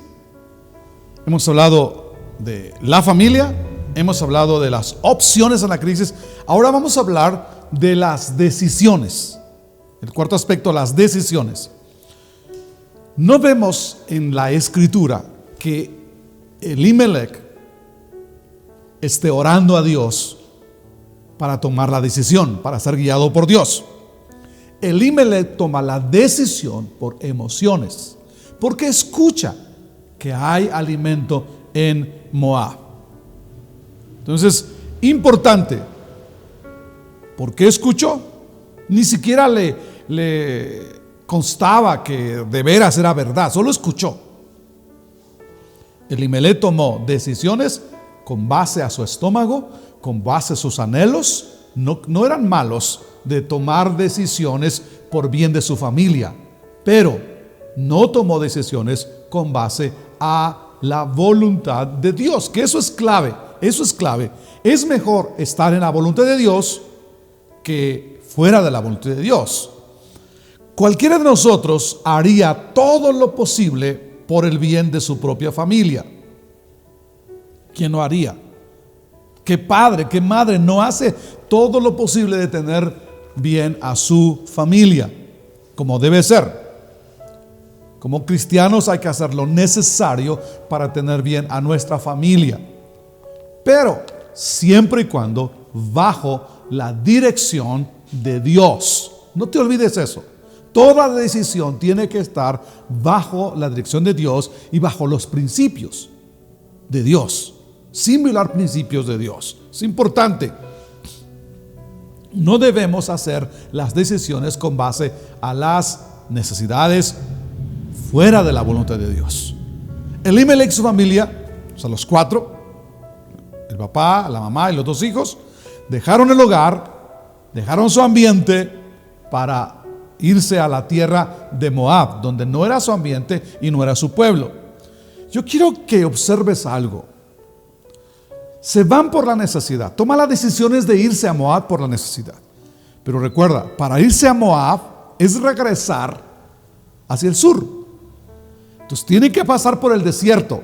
hemos hablado de la familia, hemos hablado de las opciones en la crisis. Ahora vamos a hablar de las decisiones. El cuarto aspecto, las decisiones. No vemos en la escritura que Elimelech esté orando a Dios para tomar la decisión, para ser guiado por Dios. Elimelech toma la decisión por emociones, porque escucha que hay alimento en Moab. Entonces, importante, ¿por qué escuchó? Ni siquiera le constaba que de veras era verdad, solo escuchó. Elimelech tomó decisiones con base a su estómago, con base a sus anhelos. No eran malos de tomar decisiones por bien de su familia, pero no tomó decisiones con base a la voluntad de Dios, que eso es clave, eso es clave. Es mejor estar en la voluntad de Dios que fuera de la voluntad de Dios. Cualquiera de nosotros haría todo lo posible por el bien de su propia familia. ¿Quién no haría? ¿Qué padre, qué madre no hace todo lo posible de tener bien a su familia? Como debe ser. Como cristianos hay que hacer lo necesario para tener bien a nuestra familia. Pero siempre y cuando bajo la dirección de Dios. No te olvides eso. Toda decisión tiene que estar bajo la dirección de Dios y bajo los principios de Dios, sin violar principios de Dios. Es importante. No debemos hacer las decisiones con base a las necesidades fuera de la voluntad de Dios. Elimelech y su familia, o sea, los 4, el papá, la mamá y los 2 hijos, dejaron el hogar, dejaron su ambiente para irse a la tierra de Moab, donde no era su ambiente y no era su pueblo. Yo quiero que observes algo. Se van por la necesidad, toma las decisiones de irse a Moab por la necesidad. Pero recuerda, para irse a Moab es regresar hacia el sur. Entonces tienen que pasar por el desierto.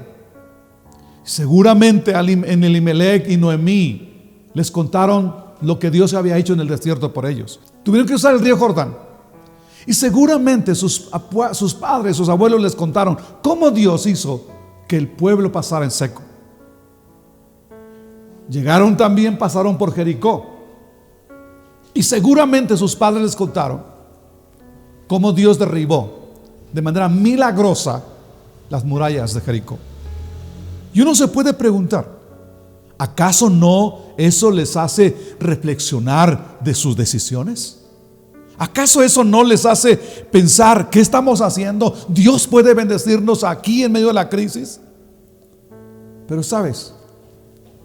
Seguramente en Elimelech y Noemí les contaron lo que Dios había hecho en el desierto por ellos. Tuvieron que usar el río Jordán. Y seguramente sus padres, sus abuelos les contaron cómo Dios hizo que el pueblo pasara en seco. Llegaron también, pasaron por Jericó. Y seguramente sus padres les contaron cómo Dios derribó de manera milagrosa las murallas de Jericó. Y uno se puede preguntar, ¿acaso no eso les hace reflexionar de sus decisiones? ¿Acaso eso no les hace pensar qué estamos haciendo? Dios puede bendecirnos aquí en medio de la crisis. Pero sabes,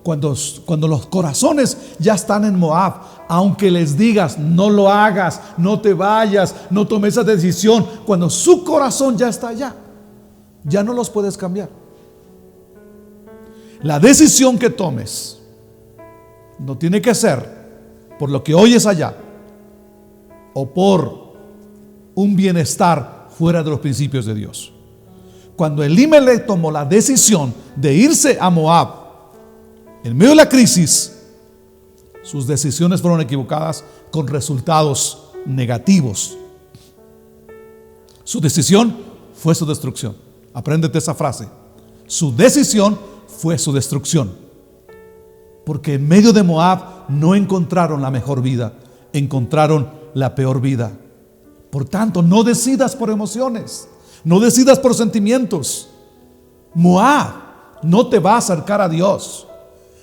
cuando los corazones ya están en Moab, aunque les digas no lo hagas, no te vayas, no tomes esa decisión, cuando su corazón ya está allá, ya no los puedes cambiar. La decisión que tomes no tiene que ser por lo que oyes allá o por un bienestar fuera de los principios de Dios. Cuando Elimelech tomó la decisión de irse a Moab en medio de la crisis, sus decisiones fueron equivocadas con resultados negativos. Su decisión fue su destrucción. Apréndete esa frase. Su decisión fue su destrucción. Porque en medio de Moab no encontraron la mejor vida, encontraron la peor vida. Por tanto, no decidas por emociones, no decidas por sentimientos. Moab no te va a acercar a Dios.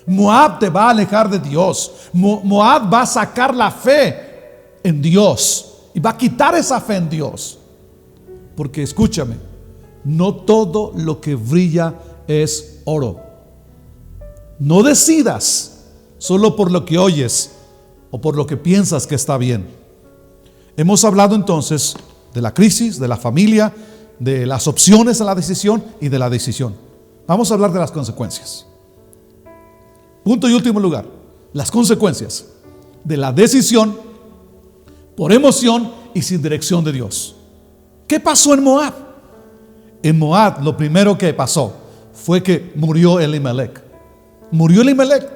Moab te va a alejar de Dios. Moab va a sacar la fe en Dios y va a quitar esa fe en Dios. Porque escúchame, no todo lo que brilla es oro. No decidas solo por lo que oyes o por lo que piensas que está bien. Hemos hablado entonces de la crisis, de la familia, de las opciones a la decisión y de la decisión. Vamos a hablar de las consecuencias. Punto y último lugar, las consecuencias de la decisión por emoción y sin dirección de Dios. ¿Qué pasó en Moab? En Moab lo primero que pasó fue que murió Elimelech. Murió Elimelech.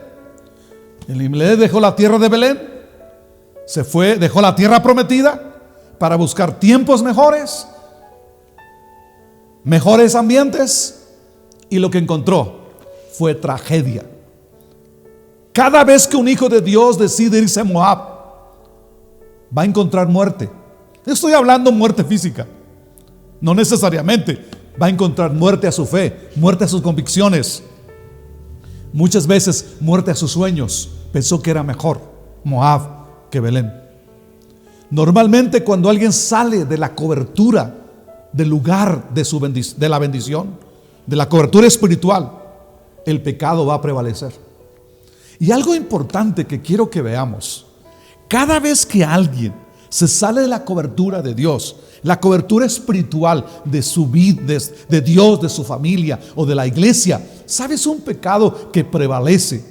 Elimelech dejó la tierra de Belén, se fue, dejó la tierra prometida para buscar tiempos mejores, mejores ambientes, y lo que encontró fue tragedia. Cada vez que un hijo de Dios decide irse a Moab, va a encontrar muerte. Estoy hablando muerte física, no necesariamente. Va a encontrar muerte a su fe, muerte a sus convicciones, muchas veces muerte a sus sueños. Pensó que era mejor Moab que Belén. Normalmente cuando alguien sale de la cobertura del lugar de la bendición, de la cobertura espiritual, el pecado va a prevalecer. Y algo importante que quiero que veamos: cada vez que alguien se sale de la cobertura de Dios, la cobertura espiritual de su vida, de Dios, de su familia o de la iglesia, ¿sabes un pecado que prevalece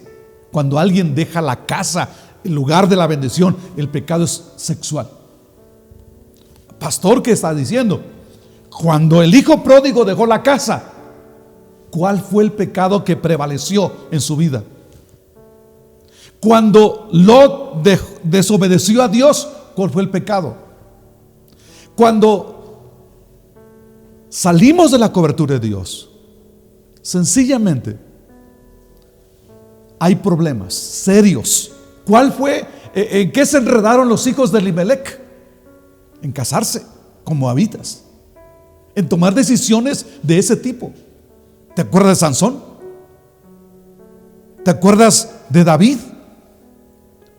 cuando alguien deja la casa, el lugar de la bendición? El pecado es sexual. Pastor, ¿qué está diciendo? Cuando el hijo pródigo dejó la casa, ¿cuál fue el pecado que prevaleció en su vida? Cuando Lot desobedeció a Dios, ¿cuál fue el pecado? Cuando salimos de la cobertura de Dios, sencillamente hay problemas serios. ¿Cuál fue? ¿En qué se enredaron los hijos de Elimelech? En casarse con moabitas, en tomar decisiones de ese tipo. ¿Te acuerdas de Sansón? ¿Te acuerdas de David?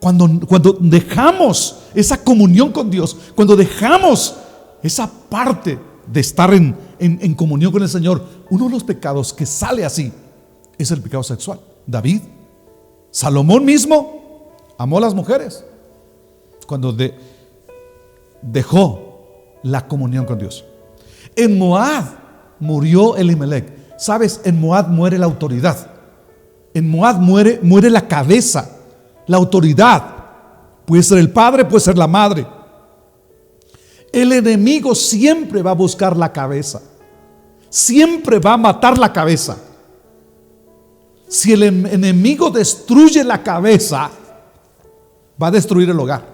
Cuando dejamos esa comunión con Dios, cuando dejamos esa parte de estar en comunión con el Señor, uno de los pecados que sale así es el pecado sexual. David, Salomón mismo amó a las mujeres cuando dejó la comunión con Dios. En Moab murió Elimelech. ¿Sabes? En Moab muere la autoridad. En Moab muere la cabeza, la autoridad. Puede ser el padre, puede ser la madre. El enemigo siempre va a buscar la cabeza. Siempre va a matar la cabeza. Si el enemigo destruye la cabeza, va a destruir el hogar.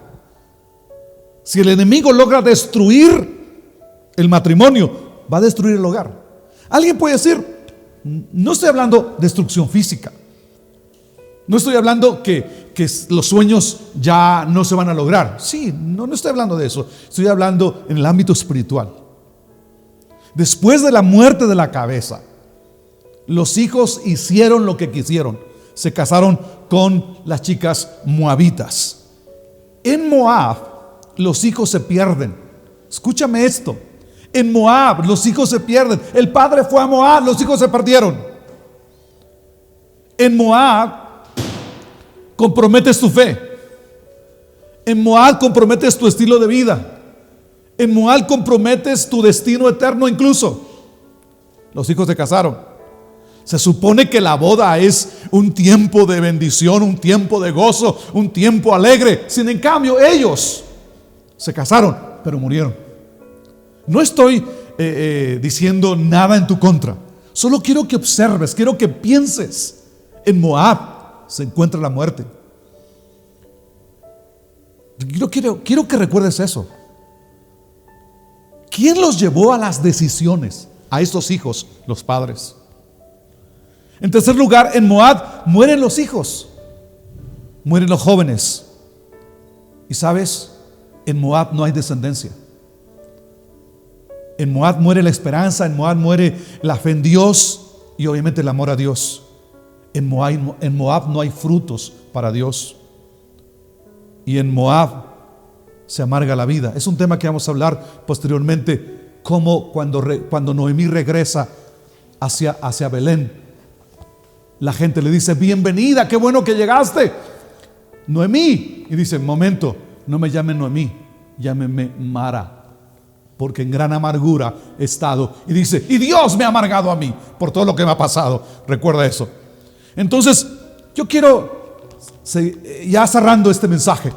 Si el enemigo logra destruir el matrimonio, va a destruir el hogar. Alguien puede decir, no estoy hablando de destrucción física. No estoy hablando que los sueños ya no se van a lograr. Sí, no estoy hablando de eso. Estoy hablando en el ámbito espiritual. Después de la muerte de la cabeza, los hijos hicieron lo que quisieron. Se casaron con las chicas moabitas. En Moab, los hijos se pierden. Escúchame esto. En Moab, los hijos se pierden. El padre fue a Moab, los hijos se perdieron. En Moab, comprometes tu fe. En Moab comprometes tu estilo de vida. En Moab comprometes tu destino eterno incluso. Los hijos se casaron. Se supone que la boda es un tiempo de bendición, un tiempo de gozo, un tiempo alegre. Sin en cambio, ellos se casaron, pero murieron. No estoy diciendo nada en tu contra. Solo quiero que observes, quiero que pienses. En Moab se encuentra la muerte. Quiero que recuerdes eso. ¿Quién los llevó a las decisiones? A estos hijos, los padres. En tercer lugar, en Moab mueren los hijos, mueren los jóvenes. Y sabes, en Moab no hay descendencia. En Moab muere la esperanza, en Moab muere la fe en Dios y obviamente el amor a Dios. En Moab no hay frutos para Dios. Y en Moab se amarga la vida. Es un tema que vamos a hablar posteriormente, como cuando Noemí regresa hacia Belén. La gente le dice, bienvenida, qué bueno que llegaste, Noemí. Y dice, momento, no me llamen Noemí, llámenme Mara, porque en gran amargura he estado. Y dice, y Dios me ha amargado a mí por todo lo que me ha pasado. Recuerda eso. Entonces, yo quiero, ya cerrando este mensaje,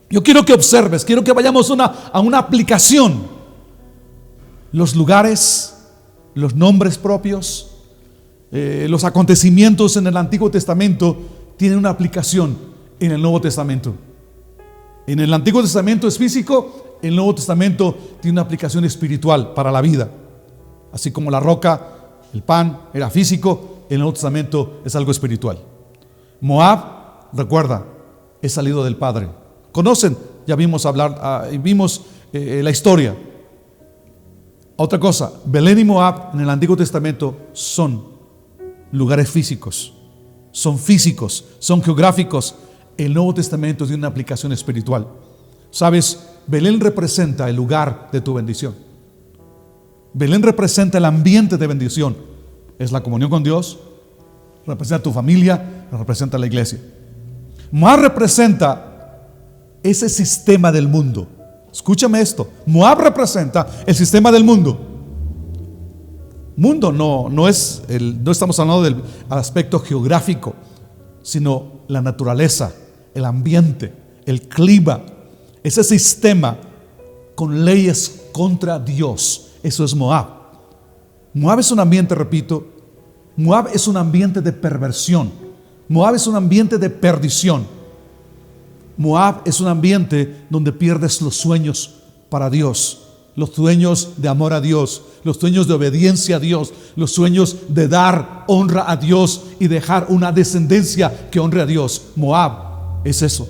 yo quiero que observes, quiero que vayamos a una aplicación. Los lugares, los nombres propios, los acontecimientos en el Antiguo Testamento tienen una aplicación en el Nuevo Testamento. En el Antiguo Testamento es físico, el Nuevo Testamento tiene una aplicación espiritual para la vida. Así como la roca, el pan era físico, el Nuevo Testamento es algo espiritual. Moab, recuerda, es salido del Padre. ¿Conocen? Ya vimos la historia. Otra cosa, Belén y Moab en el Antiguo Testamento son lugares físicos, son geográficos. El Nuevo Testamento tiene una aplicación espiritual. Sabes, Belén representa el lugar de tu bendición. Belén representa el ambiente de bendición. Es la comunión con Dios, representa tu familia, representa la iglesia. Moab representa ese sistema del mundo. Escúchame esto, Moab representa el sistema del mundo. Mundo no estamos hablando del aspecto geográfico, sino la naturaleza, el ambiente, el clima, ese sistema con leyes contra Dios. Eso es Moab. Moab es un ambiente, repito, Moab es un ambiente de perversión. Moab es un ambiente de perdición. Moab es un ambiente donde pierdes los sueños para Dios, los sueños de amor a Dios, los sueños de obediencia a Dios, los sueños de dar honra a Dios y dejar una descendencia que honre a Dios. Moab es eso.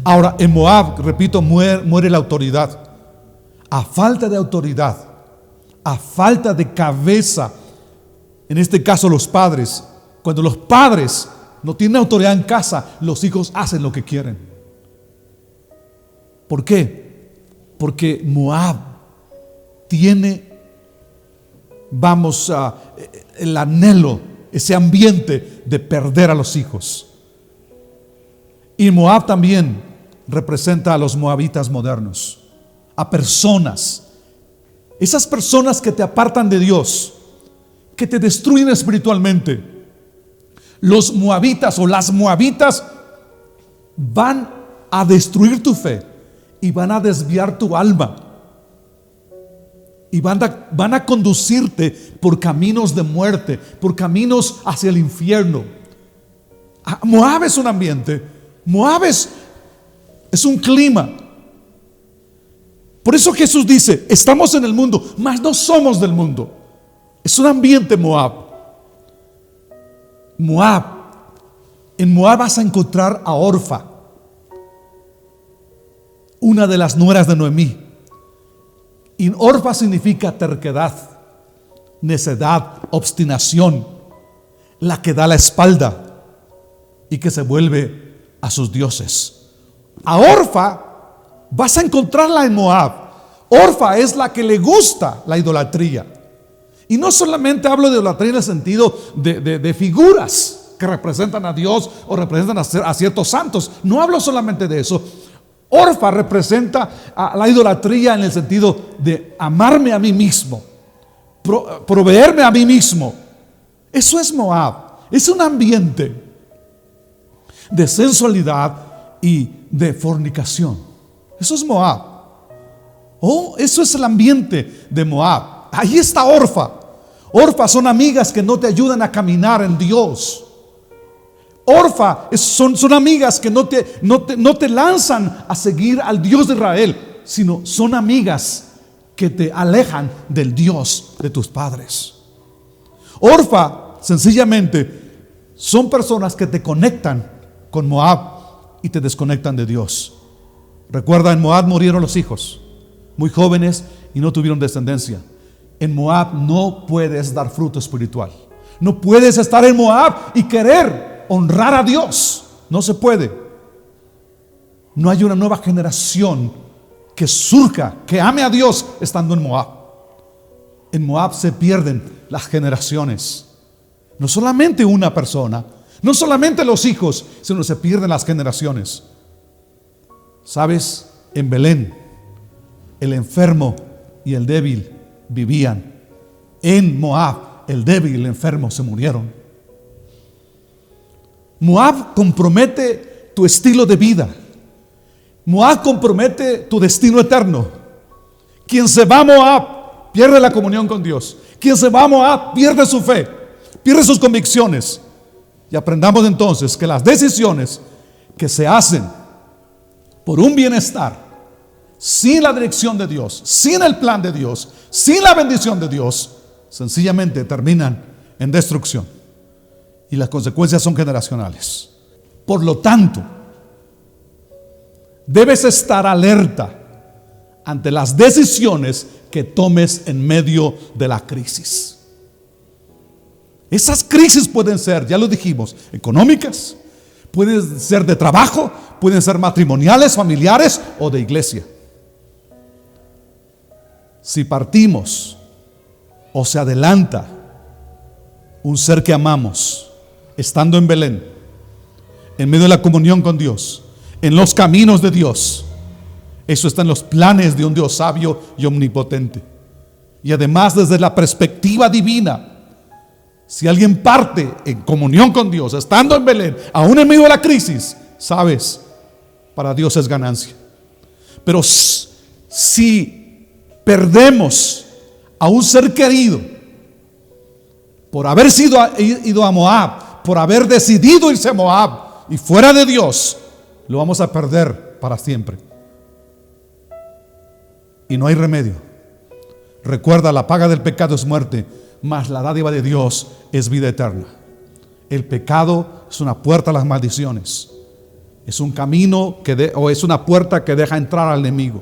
Ahora, en Moab, repito, muere la autoridad. A falta de autoridad, a falta de cabeza, en este caso los padres, cuando los padres no tienen autoridad en casa, los hijos hacen lo que quieren. ¿Por qué? Porque Moab tiene, el anhelo, ese ambiente de perder a los hijos. Y Moab también representa a los moabitas modernos, a personas. Esas personas que te apartan de Dios, que te destruyen espiritualmente. Los moabitas o las moabitas van a destruir tu fe y van a desviar tu alma. Y van a conducirte por caminos de muerte, por caminos hacia el infierno. Moab es un ambiente. Moab es un clima. Por eso Jesús dice, estamos en el mundo, mas no somos del mundo. Es un ambiente Moab. Moab. En Moab vas a encontrar a Orfa, una de las nueras de Noemí. Y Orfa significa terquedad, necedad, obstinación, la que da la espalda y que se vuelve a sus dioses. A Orfa vas a encontrarla en Moab. Orfa es la que le gusta la idolatría. Y no solamente hablo de idolatría en el sentido de figuras que representan a Dios o representan a ciertos santos. No hablo solamente de eso. Orfa representa a la idolatría en el sentido de amarme a mí mismo, proveerme a mí mismo. Eso es Moab. Es un ambiente de sensualidad y de fornicación. Eso es Moab. Eso es el ambiente de Moab. Ahí está Orfa. Orfa son amigas que no te ayudan a caminar en Dios. Orfa son amigas que no te lanzan a seguir al Dios de Israel, sino son amigas que te alejan del Dios de tus padres. Orfa, sencillamente, son personas que te conectan con Moab y te desconectan de Dios. Recuerda, en Moab murieron los hijos, muy jóvenes y no tuvieron descendencia. En Moab no puedes dar fruto espiritual. No puedes estar en Moab y querer honrar a Dios. No se puede. No hay una nueva generación que surja, que ame a Dios estando en Moab. En Moab se pierden las generaciones. No solamente una persona, no solamente los hijos, sino se pierden las generaciones. ¿Sabes? En Belén, el enfermo y el débil vivían. En Moab, el débil y el enfermo se murieron. Moab compromete tu estilo de vida. Moab compromete tu destino eterno. Quien se va a Moab pierde la comunión con Dios. Quien se va a Moab pierde su fe, pierde sus convicciones. Y aprendamos entonces que las decisiones que se hacen por un bienestar, sin la dirección de Dios, sin el plan de Dios, sin la bendición de Dios, sencillamente terminan en destrucción. Y las consecuencias son generacionales. Por lo tanto, debes estar alerta ante las decisiones que tomes en medio de la crisis. Esas crisis pueden ser, ya lo dijimos, económicas, pueden ser de trabajo, pueden ser matrimoniales, familiares o de iglesia. Si partimos o se adelanta un ser que amamos, estando en Belén, en medio de la comunión con Dios, en los caminos de Dios, eso está en los planes de un Dios sabio y omnipotente. Y además, desde la perspectiva divina, si alguien parte en comunión con Dios, estando en Belén, aún en medio de la crisis, sabes, para Dios es ganancia. Pero si perdemos a un ser querido por haber ido a Moab, por haber decidido irse a Moab y fuera de Dios, lo vamos a perder para siempre. Y no hay remedio. Recuerda, la paga del pecado es muerte, mas la dádiva de Dios es vida eterna. El pecado es una puerta a las maldiciones. Es un camino o es una puerta que deja entrar al enemigo.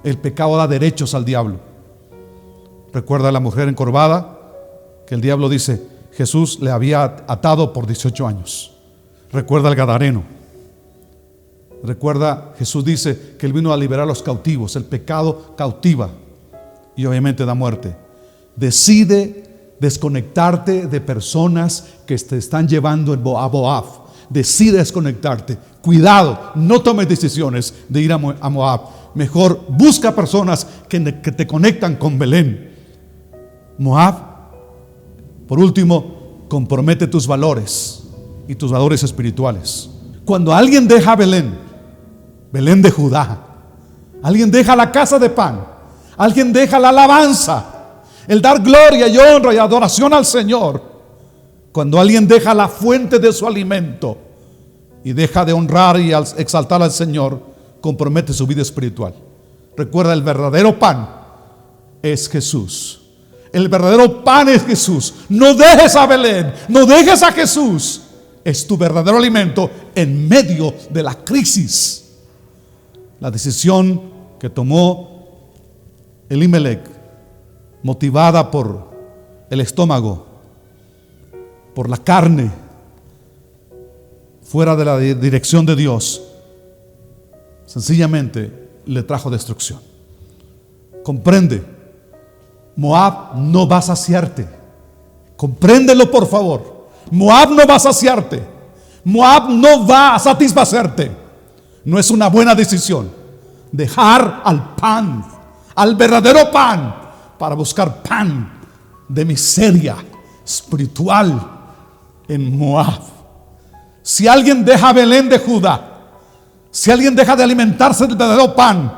El pecado da derechos al diablo. Recuerda a la mujer encorvada, que el diablo dice, Jesús le había atado por 18 años. Recuerda al gadareno. Recuerda, Jesús dice que Él vino a liberar a los cautivos. El pecado cautiva y obviamente da muerte. Decide desconectarte de personas que te están llevando a Moab. Decide desconectarte. Cuidado, no tomes decisiones de ir a Moab. mejor busca personas que te conectan con Belén. Moab, por último, compromete tus valores y tus valores espirituales. Cuando alguien deja Belén, Belén de Judá, alguien deja la casa de pan, alguien deja la alabanza, el dar gloria y honra y adoración al Señor. Cuando alguien deja la fuente de su alimento y deja de honrar y exaltar al Señor, compromete su vida espiritual. Recuerda, el verdadero pan es Jesús. El verdadero pan es Jesús. No dejes a Belén, no dejes a Jesús. Es tu verdadero alimento en medio de la crisis. La decisión que tomó Elimelech, motivada por el estómago, por la carne, fuera de la dirección de Dios, sencillamente le trajo destrucción. Comprende, Moab no va a saciarte. Compréndelo, por favor. Moab no va a saciarte. Moab no va a satisfacerte. No es una buena decisión dejar al pan, al verdadero pan, para buscar pan de miseria espiritual en Moab. Si alguien deja Belén de Judá, si alguien deja de alimentarse del verdadero pan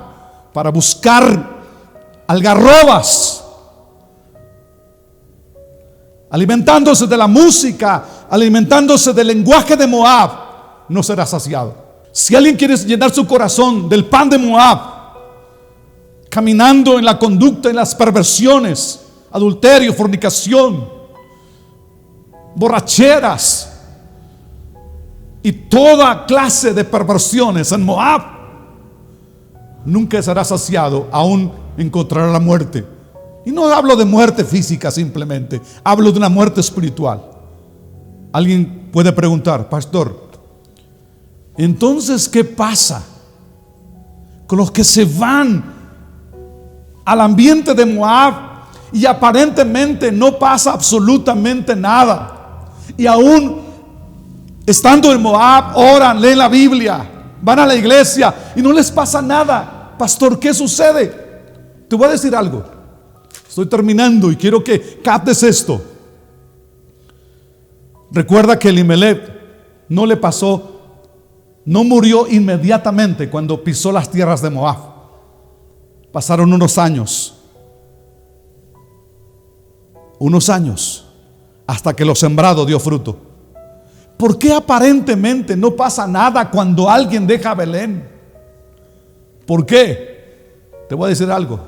para buscar algarrobas, alimentándose de la música, alimentándose del lenguaje de Moab, no será saciado. Si alguien quiere llenar su corazón del pan de Moab, caminando en la conducta, en las perversiones, adulterio, fornicación, borracheras y toda clase de perversiones en Moab, nunca será saciado, aún encontrará la muerte. Y no hablo de muerte física simplemente, hablo de una muerte espiritual. Alguien puede preguntar: pastor, entonces ¿qué pasa con los que se van al ambiente de Moab y aparentemente no pasa absolutamente nada? Y aún estando en Moab, oran, leen la Biblia, van a la iglesia y no les pasa nada. Pastor, ¿qué sucede? Te voy a decir algo. Estoy terminando y quiero que captes esto. Recuerda que Elimelech no le pasó, no murió inmediatamente cuando pisó las tierras de Moab. Pasaron unos años hasta que lo sembrado dio fruto. ¿Por qué aparentemente no pasa nada cuando alguien deja Belén? ¿Por qué? Te voy a decir algo.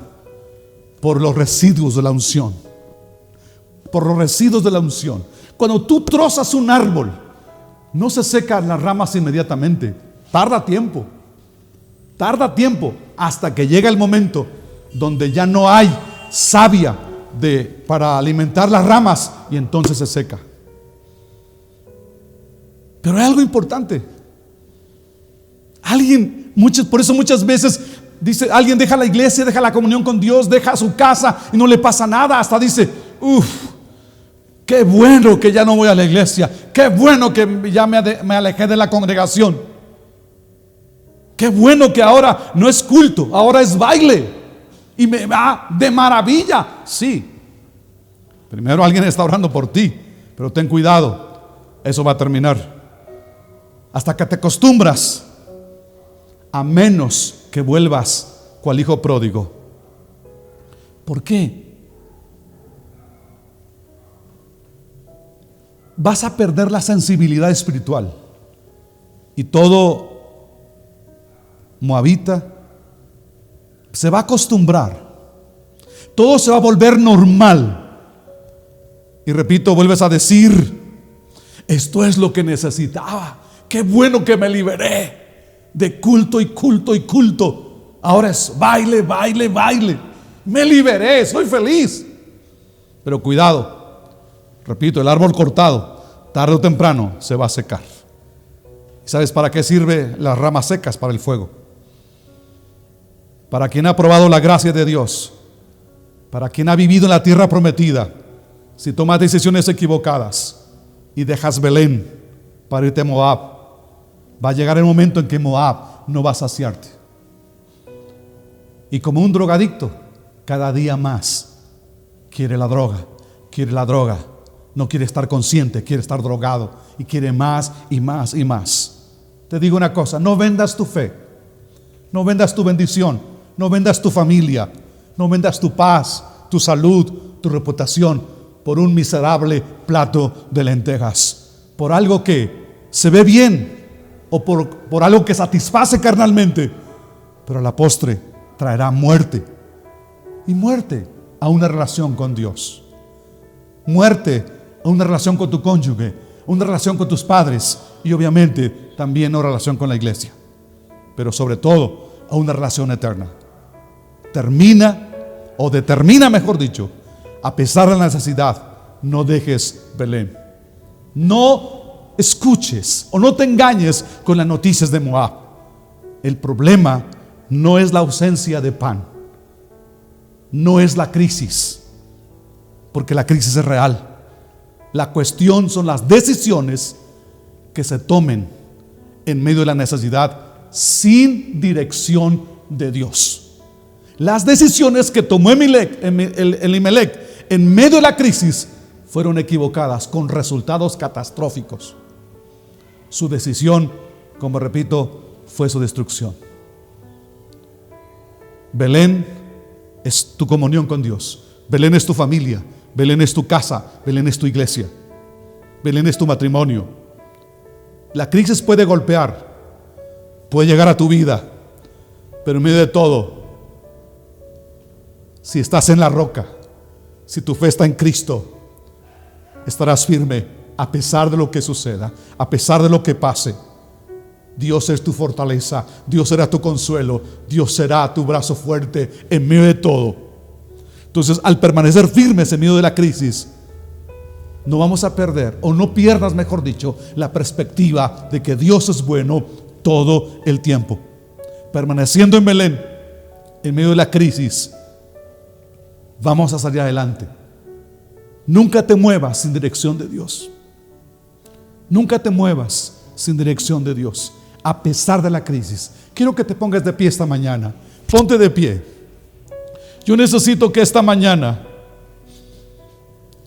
Por los residuos de la unción. Por los residuos de la unción. Cuando tú trozas un árbol, no se secan las ramas inmediatamente. Tarda tiempo hasta que llega el momento donde ya no hay savia para alimentar las ramas, y entonces se seca. Pero hay algo importante. Por eso muchas veces dice, alguien deja la iglesia, deja la comunión con Dios, deja su casa y no le pasa nada. Hasta dice, qué bueno que ya no voy a la iglesia, qué bueno que ya me alejé de la congregación, qué bueno que ahora no es culto, ahora es baile y me va de maravilla. Sí, primero alguien está orando por ti, pero ten cuidado, eso va a terminar hasta que te acostumbras, a menos que vuelvas cual hijo pródigo. ¿Por qué? Vas a perder la sensibilidad espiritual y todo moabita se va a acostumbrar, todo se va a volver normal. Y repito, vuelves a decir, esto es lo que necesitaba, qué bueno que me liberé de culto y culto y culto, ahora es baile, baile, baile, me liberé, soy feliz. Pero cuidado, repito, el árbol cortado tarde o temprano se va a secar. ¿Sabes para qué sirve las ramas secas? Para el fuego. Para quien ha probado la gracia de Dios, para quien ha vivido en la tierra prometida, si tomas decisiones equivocadas y dejas Belén para irte a Moab, va a llegar el momento en que Moab no va a saciarte. Y como un drogadicto, cada día más quiere la droga, no quiere estar consciente, quiere estar drogado y quiere más y más y más. Te digo una cosa, no vendas tu fe, no vendas tu bendición, no vendas tu familia, no vendas tu paz, tu salud, tu reputación por un miserable plato de lentejas, por algo que se ve bien o por algo que satisface carnalmente, pero a la postre traerá muerte, y muerte a una relación con Dios, muerte a una relación con tu cónyuge, una relación con tus padres y obviamente también una relación con la iglesia, pero sobre todo a una relación eterna. Determina, mejor dicho, a pesar de la necesidad, no dejes Belén. No escuches o no te engañes con las noticias de Moab. El problema no es la ausencia de pan, no es la crisis, porque la crisis es real. La cuestión son las decisiones que se tomen en medio de la necesidad sin dirección de Dios. Las decisiones que tomó Elimelech en medio de la crisis fueron equivocadas, con resultados catastróficos. Su decisión, como repito, fue su destrucción. Belén es tu comunión con Dios. Belén es tu familia. Belén es tu casa. Belén es tu iglesia. Belén es tu matrimonio. La crisis puede golpear, puede llegar a tu vida, pero en medio de todo, si estás en la roca, si tu fe está en Cristo, estarás firme a pesar de lo que suceda, a pesar de lo que pase. Dios es tu fortaleza, Dios será tu consuelo, Dios será tu brazo fuerte en medio de todo. Entonces, al permanecer firmes en medio de la crisis, no vamos a perder, o no pierdas, mejor dicho, la perspectiva de que Dios es bueno todo el tiempo. Permaneciendo en Belén, en medio de la crisis, vamos a salir adelante. Nunca te muevas sin dirección de Dios. Nunca te muevas sin dirección de Dios, a pesar de la crisis. Quiero que te pongas de pie esta mañana. Ponte de pie. Yo necesito que esta mañana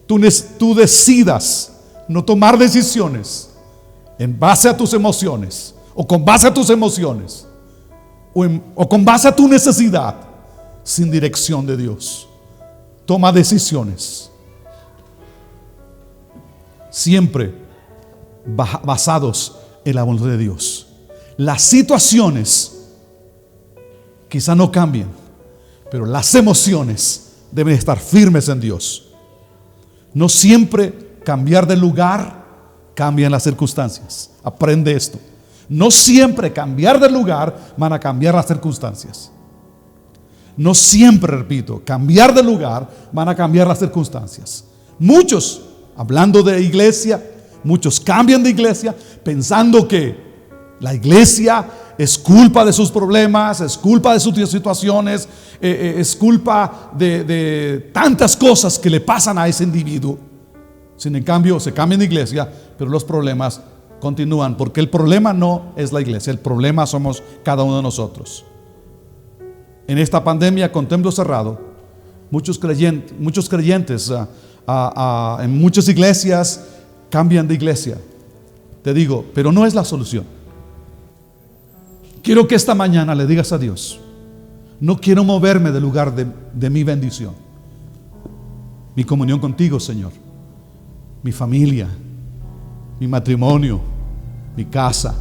tú decidas no tomar decisiones en base a tus emociones, o con base a tus emociones, o con base a tu necesidad, sin dirección de Dios. Toma decisiones siempre basados en la voluntad de Dios. Las situaciones quizá no cambien, pero las emociones deben estar firmes en Dios. No siempre cambiar de lugar cambian las circunstancias. Aprende esto. No siempre cambiar de lugar van a cambiar las circunstancias. No siempre, repito, cambiar de lugar van a cambiar las circunstancias. Muchos, hablando de iglesia, muchos cambian de iglesia pensando que la iglesia es culpa de sus problemas, es culpa de sus situaciones, es culpa de tantas cosas que le pasan a ese individuo. Sin en cambio, se cambian de iglesia, pero los problemas continúan, porque el problema no es la iglesia, el problema somos cada uno de nosotros. En esta pandemia con templo cerrado, muchos creyentes en muchas iglesias cambian de iglesia. Te digo, pero no es la solución. Quiero que esta mañana le digas a Dios: no quiero moverme del lugar de mi bendición, mi comunión contigo, Señor, mi familia, mi matrimonio, mi casa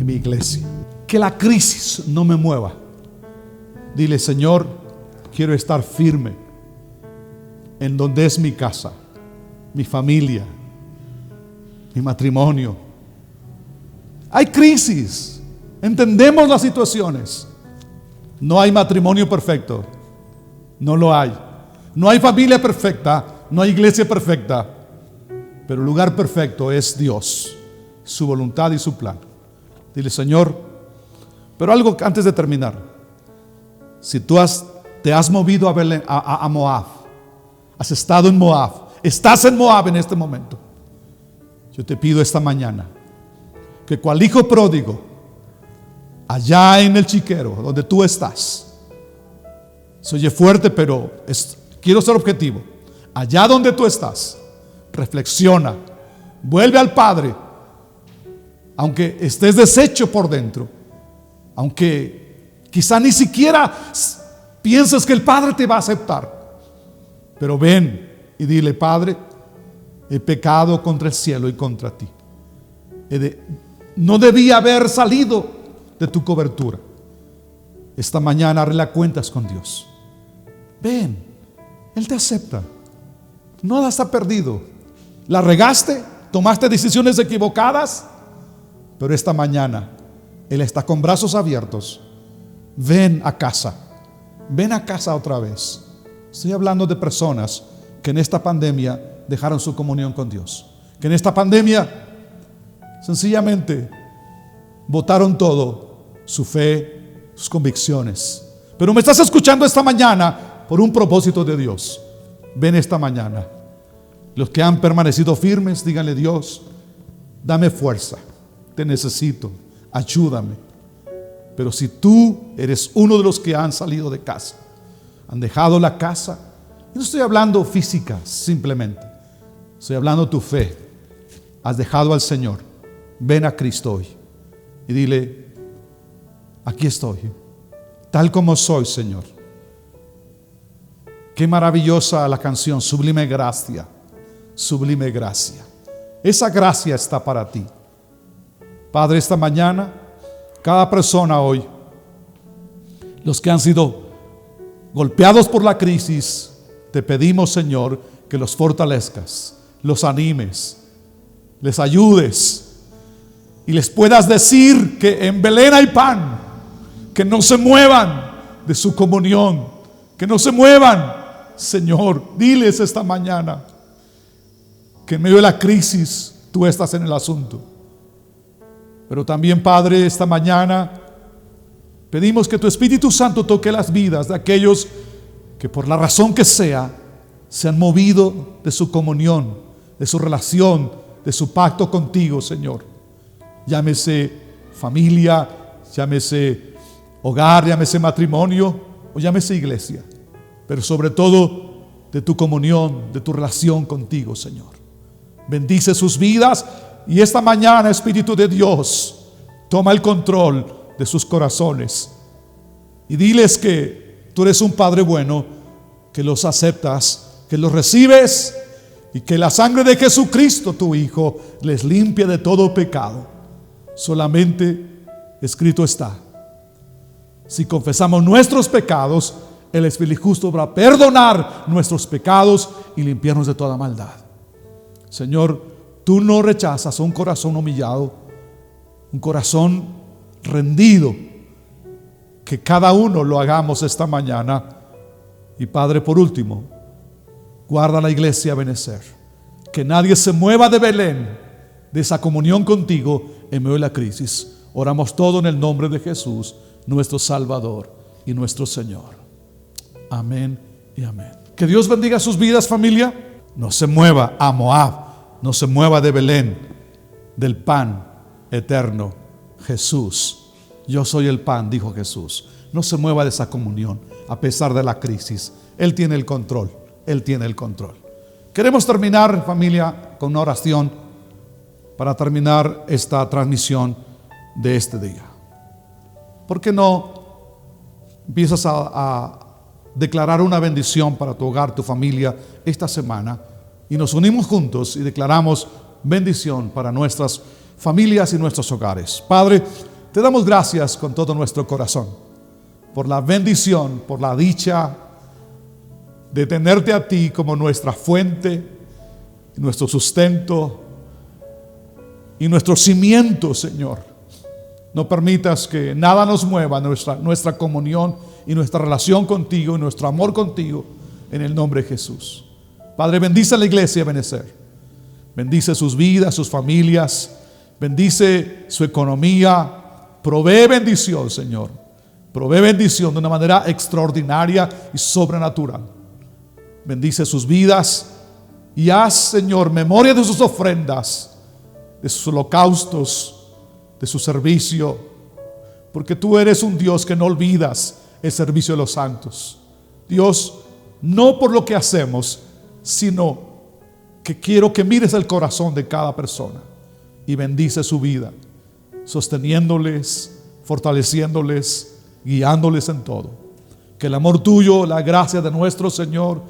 y mi iglesia. Que la crisis no me mueva. Dile: Señor, quiero estar firme en donde es mi casa, mi familia, mi matrimonio. Hay crisis, entendemos las situaciones. No hay matrimonio perfecto, no lo hay. No hay familia perfecta, no hay iglesia perfecta, pero el lugar perfecto es Dios, su voluntad y su plan. Dile: Señor, pero algo antes de terminar. Si tú te has movido a Moab, has estado en Moab, estás en Moab en este momento, yo te pido esta mañana que cual hijo pródigo, allá en el chiquero donde tú estás, Se oye fuerte, pero quiero ser objetivo. Allá donde tú estás, reflexiona, vuelve al Padre, aunque estés deshecho por dentro, aunque quizá ni siquiera pienses que el Padre te va a aceptar, pero ven y dile: Padre, he pecado contra el cielo y contra ti. No debía haber salido de tu cobertura. Esta mañana arregla cuentas con Dios. Ven, Él te acepta. Nada está perdido. La regaste, tomaste decisiones equivocadas, pero esta mañana Él está con brazos abiertos. Ven a casa. Ven a casa otra vez. Estoy hablando de personas que en esta pandemia dejaron su comunión con Dios, que en esta pandemia sencillamente botaron todo, su fe, sus convicciones. Pero me estás escuchando esta mañana por un propósito de Dios. Ven esta mañana. Los que han permanecido firmes, díganle: Dios, dame fuerza, te necesito, ayúdame. Pero si tú eres uno de los que han salido de casa, han dejado la casa, no estoy hablando física simplemente, estoy hablando de tu fe, has dejado al Señor, ven a Cristo hoy y dile: aquí estoy, tal como soy, Señor. Qué maravillosa la canción, Sublime Gracia, Sublime Gracia. Esa gracia está para ti. Padre, esta mañana, cada persona hoy, los que han sido golpeados por la crisis, te pedimos, Señor, que los fortalezcas, los animes, les ayudes y les puedas decir que en Belén hay pan, que no se muevan de su comunión, que no se muevan. Señor, diles esta mañana que en medio de la crisis tú estás en el asunto. Pero también, Padre, esta mañana pedimos que tu Espíritu Santo toque las vidas de aquellos que por la razón que sea se han movido de su comunión, de su relación, de su pacto contigo, Señor. Llámese familia, llámese hogar, llámese matrimonio o llámese iglesia, pero sobre todo de tu comunión, de tu relación contigo, Señor. Bendice sus vidas y esta mañana, Espíritu de Dios, toma el control de sus corazones y diles que tú eres un Padre bueno, que los aceptas, que los recibes y que la sangre de Jesucristo, tu Hijo, les limpia de todo pecado. Solamente escrito está: si confesamos nuestros pecados, Él es fiel y justo para perdonar nuestros pecados y limpiarnos de toda maldad. Señor, tú no rechazas un corazón humillado, un corazón rendido. Que cada uno lo hagamos esta mañana. Y Padre, por último, guarda la iglesia Benecer. Que nadie se mueva de Belén, de esa comunión contigo en medio de la crisis. Oramos todo en el nombre de Jesús, nuestro Salvador y nuestro Señor. Amén y amén. Que Dios bendiga sus vidas, familia. No se mueva a Moab, no se mueva de Belén, del pan eterno, Jesús. Yo soy el pan, dijo Jesús. No se mueva de esa comunión a pesar de la crisis. Él tiene el control, Él tiene el control. Queremos terminar, familia, con una oración para terminar esta transmisión de este día. ¿Por qué no empiezas a declarar una bendición para tu hogar, tu familia esta semana? Y nos unimos juntos y declaramos bendición para nuestras familias y nuestros hogares. Padre, te damos gracias con todo nuestro corazón por la bendición, por la dicha de tenerte a ti como nuestra fuente, nuestro sustento y nuestro cimiento, Señor. No permitas que nada nos mueva nuestra comunión y nuestra relación contigo y nuestro amor contigo, en el nombre de Jesús. Padre, bendice a la iglesia Benecer. Bendice sus vidas, sus familias. Bendice su economía. Provee bendición, Señor. Provee bendición de una manera extraordinaria y sobrenatural. Bendice sus vidas y haz, Señor, memoria de sus ofrendas, de sus holocaustos, de su servicio, porque tú eres un Dios que no olvidas el servicio de los santos. Dios, no por lo que hacemos, sino que quiero que mires el corazón de cada persona y bendice su vida, sosteniéndoles, fortaleciéndoles, guiándoles en todo. Que el amor tuyo, la gracia de nuestro Señor,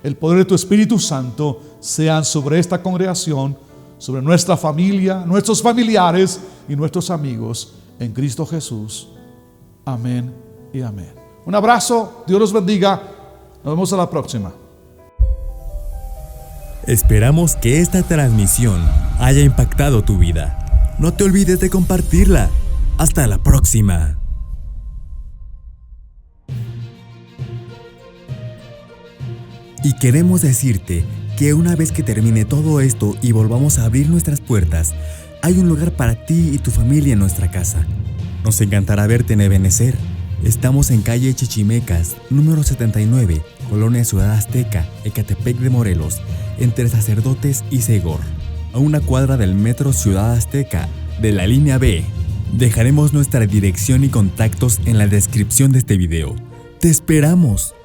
el poder de tu Espíritu Santo sean sobre esta congregación, sobre nuestra familia, nuestros familiares y nuestros amigos en Cristo Jesús. Amén y amén. Un abrazo, Dios los bendiga. Nos vemos a la próxima. Esperamos que esta transmisión haya impactado tu vida. No te olvides de compartirla. Hasta la próxima. Y queremos decirte que una vez que termine todo esto y volvamos a abrir nuestras puertas, hay un lugar para ti y tu familia en nuestra casa. Nos encantará verte en Ebenezer. Estamos en calle Chichimecas, número 79, Colonia Ciudad Azteca, Ecatepec de Morelos, entre Sacerdotes y Segor, a una cuadra del metro Ciudad Azteca, de la línea B. Dejaremos nuestra dirección y contactos en la descripción de este video. ¡Te esperamos!